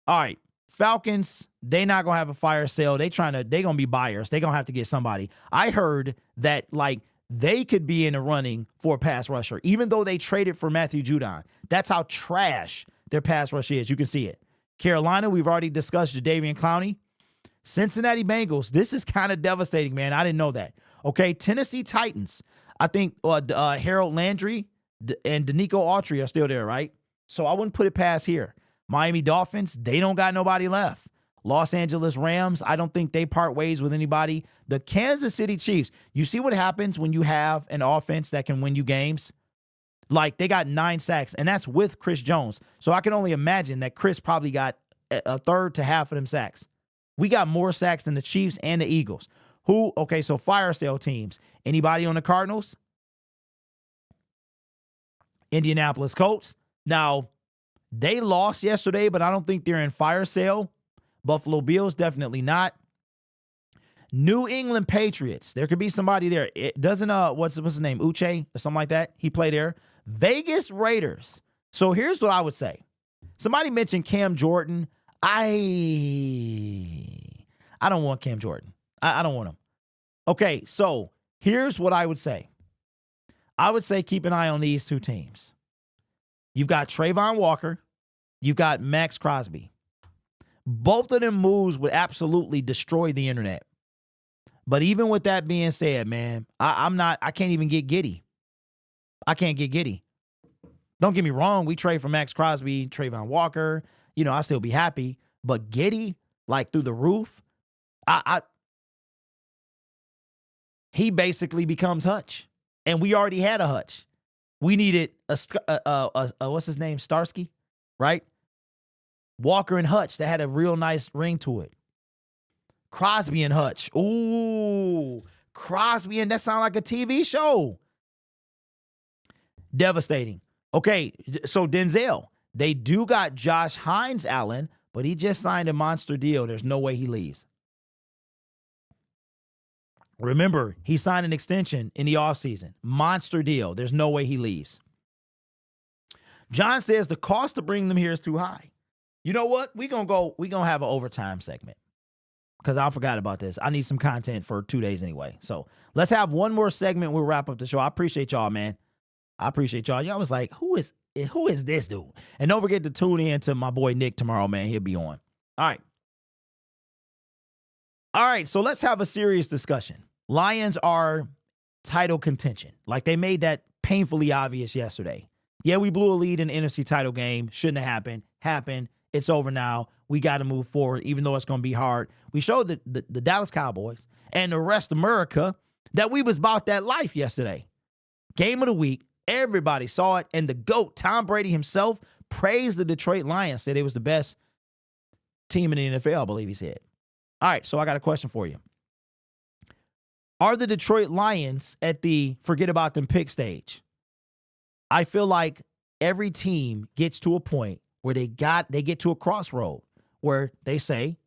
S2: All right. Falcons, they not going to have a fire sale. They going to be buyers. They going to have to get somebody. I heard that they could be in the running for a pass rusher, even though they traded for Matthew Judon. That's how trash their pass rush is. You can see it. Carolina, we've already discussed Jadeveon Clowney. Cincinnati Bengals. This is kind of devastating, man. I didn't know that. Okay, Tennessee Titans. I think Harold Landry and Danico Autry are still there, right? So I wouldn't put it past here. Miami Dolphins, they don't got nobody left. Los Angeles Rams, I don't think they part ways with anybody. The Kansas City Chiefs, you see what happens when you have an offense that can win you games? Like, they got 9 sacks, and that's with Chris Jones. So I can only imagine that Chris probably got a third to half of them sacks. We got more sacks than the Chiefs and the Eagles. Okay, so fire sale teams. Anybody on the Cardinals? Indianapolis Colts. Now, they lost yesterday, but I don't think they're in fire sale. Buffalo Bills, definitely not. New England Patriots. There could be somebody there. It doesn't, what's his name? Uche or something like that. He played there. Vegas Raiders. So here's what I would say. Somebody mentioned Cam Jordan. I don't want Cam Jordan. I don't want him. Okay, so here's what I would say. I would say keep an eye on these two teams. You've got Trayvon Walker. You've got Max Crosby. Both of them moves would absolutely destroy the internet. But even with that being said, man, I can't even get giddy. I can't get giddy. Don't get me wrong. We trade for Max Crosby, Trayvon Walker. You know, I'll still be happy. But giddy, like through the roof, he basically becomes Hutch. And we already had a Hutch. We needed a what's his name? Starsky, right? Walker and Hutch, that had a real nice ring to it. Crosby and Hutch. Ooh, Crosby, and that sounds like a TV show. Devastating. Okay, so Denzel, they do got Josh Hines Allen, but he just signed a monster deal. There's no way he leaves. Remember, he signed an extension in the offseason. Monster deal. There's no way he leaves. John says the cost to bring them here is too high. You know what? We're going to have an overtime segment because I forgot about this. I need some content for 2 days anyway. So let's have one more segment. We'll wrap up the show. I appreciate y'all, man. I appreciate y'all. Y'all was like, who is this dude? And don't forget to tune in to my boy Nick tomorrow, man. He'll be on. All right, so let's have a serious discussion. Lions are title contention. Like, they made that painfully obvious yesterday. Yeah, we blew a lead in the NFC title game. Shouldn't have happened. Happened. It's over now. We got to move forward, even though it's going to be hard. We showed the Dallas Cowboys and the rest of America that we was about that life yesterday. Game of the week. Everybody saw it. And the GOAT, Tom Brady himself, praised the Detroit Lions, said it was the best team in the NFL, I believe he said. All right, so I got a question for you. Are the Detroit Lions at the forget about them pick stage? I feel like every team gets to a point where they get to a crossroad where they say,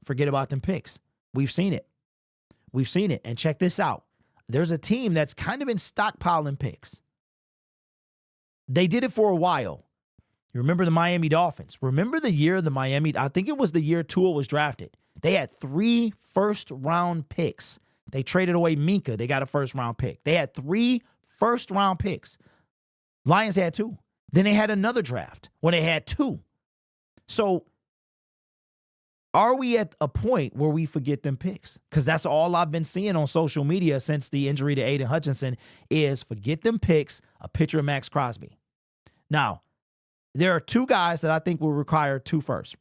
S2: forget about them picks. We've seen it. And check this out. There's a team that's kind of been stockpiling picks. They did it for a while. You remember the Miami Dolphins? Remember the year I think it was the year Tua was drafted. They had 3 first-round picks. They traded away Minka. They got a first-round pick. They had 3 first-round picks. Lions had 2. Then they had another draft when they had 2. So are we at a point where we forget them picks? Because that's all I've been seeing on social media since the injury to Aiden Hutchinson is forget them picks, a picture of Max Crosby. Now, there are 2 guys that I think will require 2 first.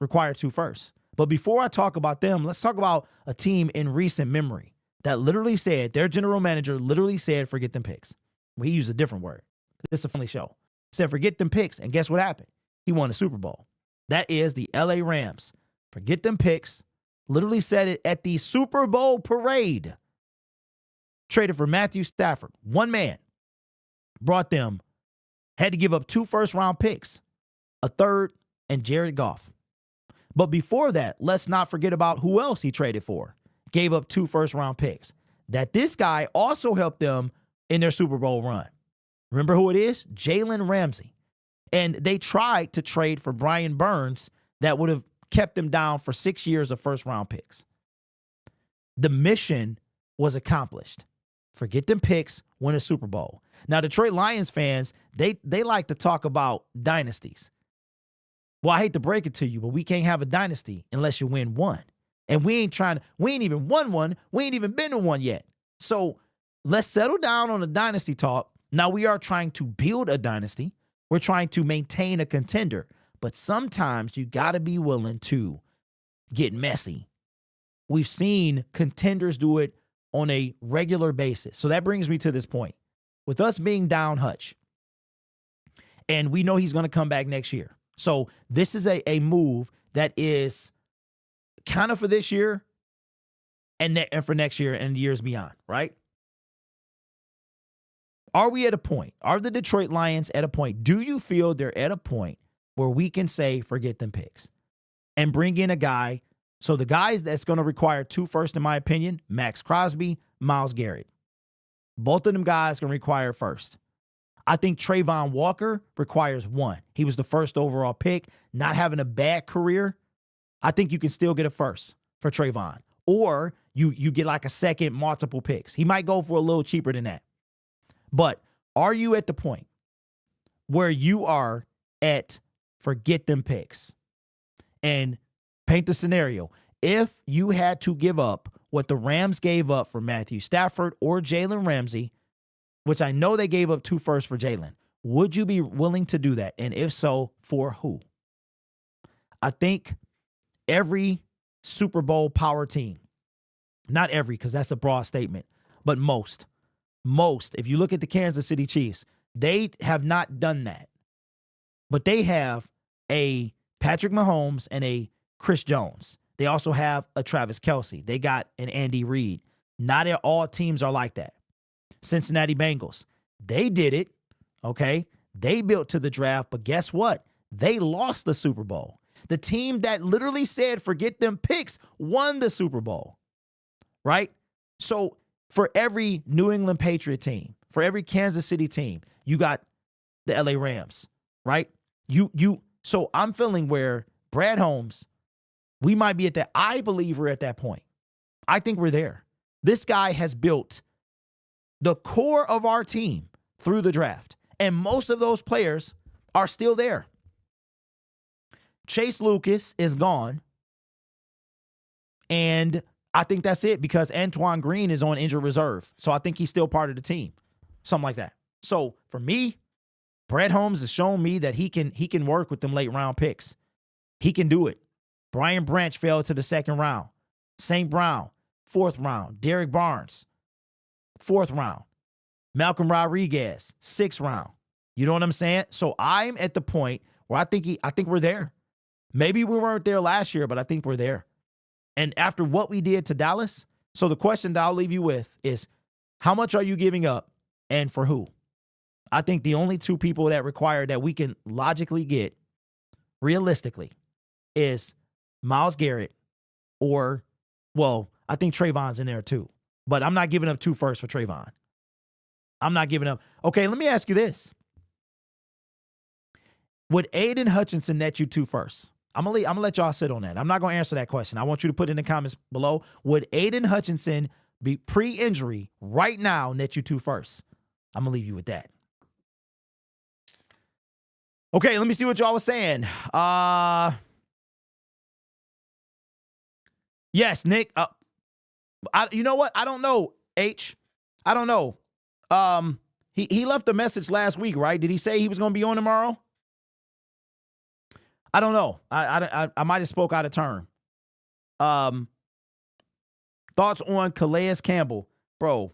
S2: But before I talk about them, let's talk about a team in recent memory that literally said, their general manager literally said, forget them picks. Well, he used a different word. This is a funny show. Said, forget them picks. And guess what happened? He won the Super Bowl. That is the LA Rams. Forget them picks. Literally said it at the Super Bowl parade. Traded for Matthew Stafford. One man. Brought them. Had to give up 2 first-round picks. A third and Jared Goff. But before that, let's not forget about who else he traded for. Gave up 2 first-round picks. That this guy also helped them in their Super Bowl run. Remember who it is? Jalen Ramsey. And they tried to trade for Brian Burns that would have kept them down for 6 years of first-round picks. The mission was accomplished. Forget them picks, win a Super Bowl. Now, Detroit Lions fans, they like to talk about dynasties. Well, I hate to break it to you, but we can't have a dynasty unless you win one. And we ain't even won one. We ain't even been to one yet. So let's settle down on the dynasty talk. Now we are trying to build a dynasty. We're trying to maintain a contender. But sometimes you got to be willing to get messy. We've seen contenders do it on a regular basis. So that brings me to this point. With us being down Hutch, and we know he's going to come back next year. So this is a move that is kind of for this year and for next year and years beyond, right? Are we at a point? Are the Detroit Lions at a point? Do you feel they're at a point where we can say, forget them picks and bring in a guy? So the guys that's going to require 2 firsts, in my opinion, Max Crosby, Myles Garrett. Both of them guys can require first. I think Trayvon Walker requires 1. He was the first overall pick, not having a bad career. I think you can still get a first for Trayvon. Or you get like a second, multiple picks. He might go for a little cheaper than that. But are you at the point where you are at forget them picks? And paint the scenario. If you had to give up what the Rams gave up for Matthew Stafford or Jalen Ramsey, which I know they gave up 2 firsts for Jalen, would you be willing to do that? And if so, for who? I think every Super Bowl power team, not every, because that's a broad statement, but most, if you look at the Kansas City Chiefs, they have not done that. But they have a Patrick Mahomes and a Chris Jones. They also have a Travis Kelce. They got an Andy Reid. Not all teams are like that. Cincinnati Bengals, they did it, okay? They built to the draft, but guess what? They lost the Super Bowl. The team that literally said, forget them picks, won the Super Bowl, right? So for every New England Patriot team, for every Kansas City team, you got the LA Rams, right? So I'm feeling where Brad Holmes, we might be at that. I believe we're at that point. I think we're there. This guy has built the core of our team through the draft. And most of those players are still there. Chase Lucas is gone. And I think that's it because Antoine Green is on injured reserve. So I think he's still part of the team. Something like that. So for me, Brad Holmes has shown me that he can work with them late round picks. He can do it. Brian Branch fell to the 2nd round. St. Brown, 4th round. Derek Barnes, 4th round. Malcolm Rodriguez, 6th round. You know what I'm saying? So I'm at the point where I think we're there. Maybe we weren't there last year, but I think we're there. And after what we did to Dallas, so the question that I'll leave you with is, how much are you giving up and for who? I think the only 2 people that require that we can logically get realistically is Myles Garrett or, well, I think Trayvon's in there too. But I'm not giving up 2 firsts for Trayvon. I'm not giving up. Okay, let me ask you this. Would Aiden Hutchinson net you 2 firsts? I'm gonna let y'all sit on that. I'm not gonna answer that question. I want you to put in the comments below. Would Aiden Hutchinson be pre-injury right now net you 2 firsts? I'm gonna leave you with that. Okay, let me see what y'all was saying. Yes, Nick. You know what? I don't know, H. I don't know. He left a message last week, right? Did he say he was going to be on tomorrow? I don't know. I might have spoke out of turn. Thoughts on Calais Campbell, bro?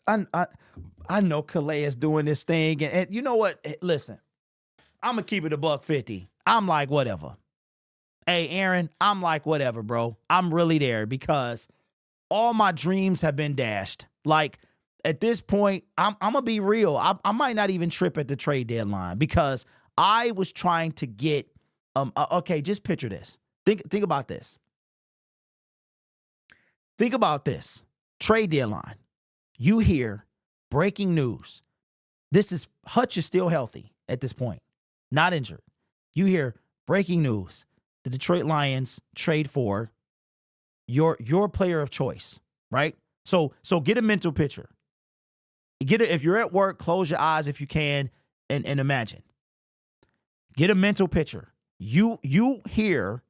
S2: I know Calais doing this thing, and you know what? Listen, I'm gonna keep it $150. I'm like whatever. Hey, Aaron, I'm like whatever, bro. I'm really there because all my dreams have been dashed. Like at this point, I'm gonna be real. I might not even trip at the trade deadline because I was trying to get. Okay, just picture this. Think about this. Think about this. Trade deadline. You hear breaking news. Hutch is still healthy at this point, not injured. You hear breaking news. The Detroit Lions trade for your player of choice, right? So get a mental picture. If you're at work, close your eyes if you can and imagine. Get a mental picture. You hear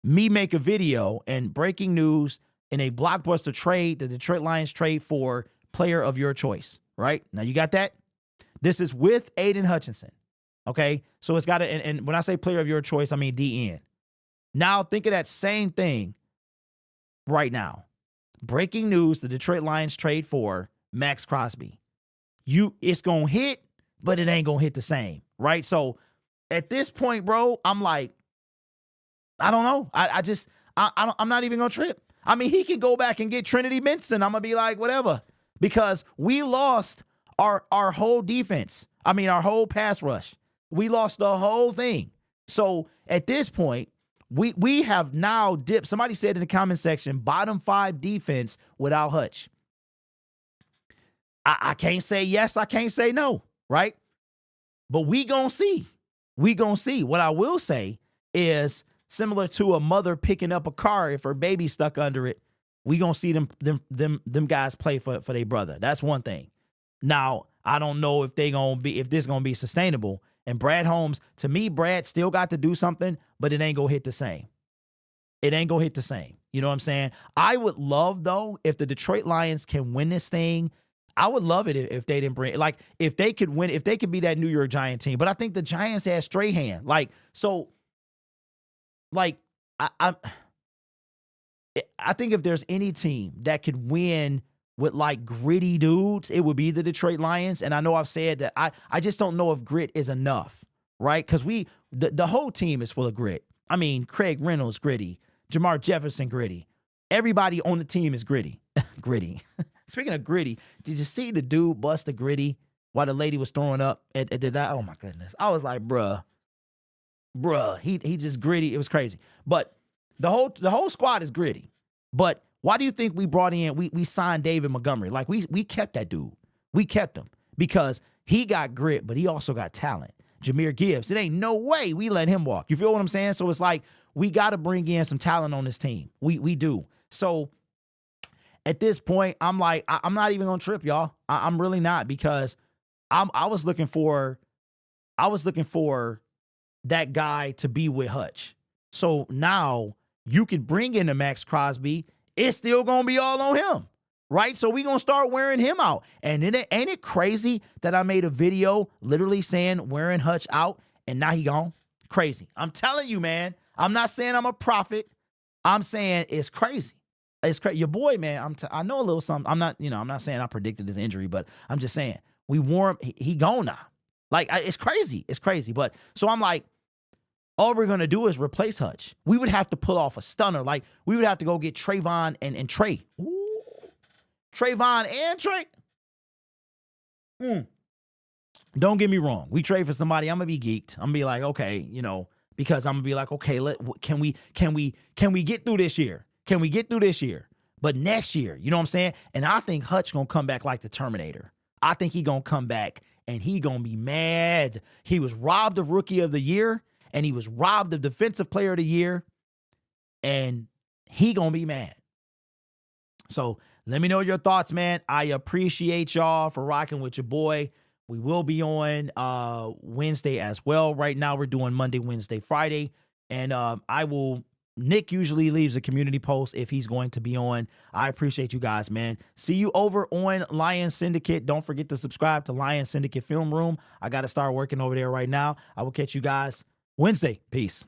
S2: me make a video and breaking news in a blockbuster trade, the Detroit Lions trade for player of your choice, right? Now you got that? This is with Aiden Hutchinson, okay? So it's got to, and when I say player of your choice, I mean DN. Now think of that same thing right now. Breaking news, the Detroit Lions trade for Max Crosby. It's going to hit, but it ain't going to hit the same, right? So at this point, bro, I'm like, I don't know. I'm not even going to trip. I mean, he could go back and get Trinity Benson. I'm going to be like, whatever. Because we lost our whole defense. I mean, our whole pass rush. We lost the whole thing. So at this point, we have now dipped. Somebody said in the comment section, bottom 5 defense without Hutch. I can't say yes. I can't say no, right? But we gonna see. We gonna see. What I will say is similar to a mother picking up a car if her baby's stuck under it. We gonna see them guys play for their brother. That's one thing. Now, I don't know if this gonna be sustainable. And Brad Holmes, to me, Brad still got to do something, but it ain't gonna hit the same. It ain't gonna hit the same. You know what I'm saying? I would love, though, if the Detroit Lions can win this thing. I would love it if they didn't bring, like, if they could win, if they could be that New York Giant team. But I think the Giants had Strahan. I think if there's any team that could win with like gritty dudes, it would be the Detroit Lions. And I know I've said that I just don't know if grit is enough, right? Because the whole team is full of grit. I mean, Craig Reynolds, gritty. Jamar Jefferson, gritty. Everybody on the team is gritty. Gritty. Speaking of gritty, did you see the dude bust a gritty while the lady was throwing up? Oh my goodness. I was like, bruh, he just gritty. It was crazy. But the whole squad is gritty. But why do you think we brought in, we signed David Montgomery? Like, we kept that dude. We kept him because he got grit, but he also got talent. Jahmyr Gibbs, it ain't no way we let him walk. You feel what I'm saying? So it's like, we got to bring in some talent on this team. We do. So at this point, I'm like, I'm not even going to trip, y'all. I'm really not, because I was looking for that guy to be with Hutch. So now you could bring in a Max Crosby. It's still going to be all on him, right? So we going to start wearing him out. And ain't it crazy that I made a video literally saying wearing Hutch out, and now he gone? Crazy. I'm telling you, man. I'm not saying I'm a prophet. I'm saying it's crazy. It's crazy. Your boy, man, I know a little something. I'm not saying I predicted his injury, but I'm just saying we wore him. He gone now. Like, it's crazy. It's crazy. But so I'm like, all we're going to do is replace Hutch. We would have to pull off a stunner. Like, we would have to go get Trayvon and Trey. Ooh. Trayvon and Trey. Don't get me wrong. We trade for somebody, I'm going to be geeked. I'm going to be like, okay, because I'm going to be like, okay, can we get through this year? Can we get through this year? But next year, you know what I'm saying? And I think Hutch going to come back like the Terminator. I think he going to come back and he going to be mad. He was robbed of Rookie of the Year, and he was robbed of Defensive Player of the Year, and he going to be mad. So let me know your thoughts, man. I appreciate y'all for rocking with your boy. We will be on Wednesday as well. Right now we're doing Monday, Wednesday, Friday. And Nick usually leaves a community post if he's going to be on. I appreciate you guys, man. See you over on Lion Syndicate. Don't forget to subscribe to Lion Syndicate Film Room. I got to start working over there right now. I will catch you guys Wednesday. Peace.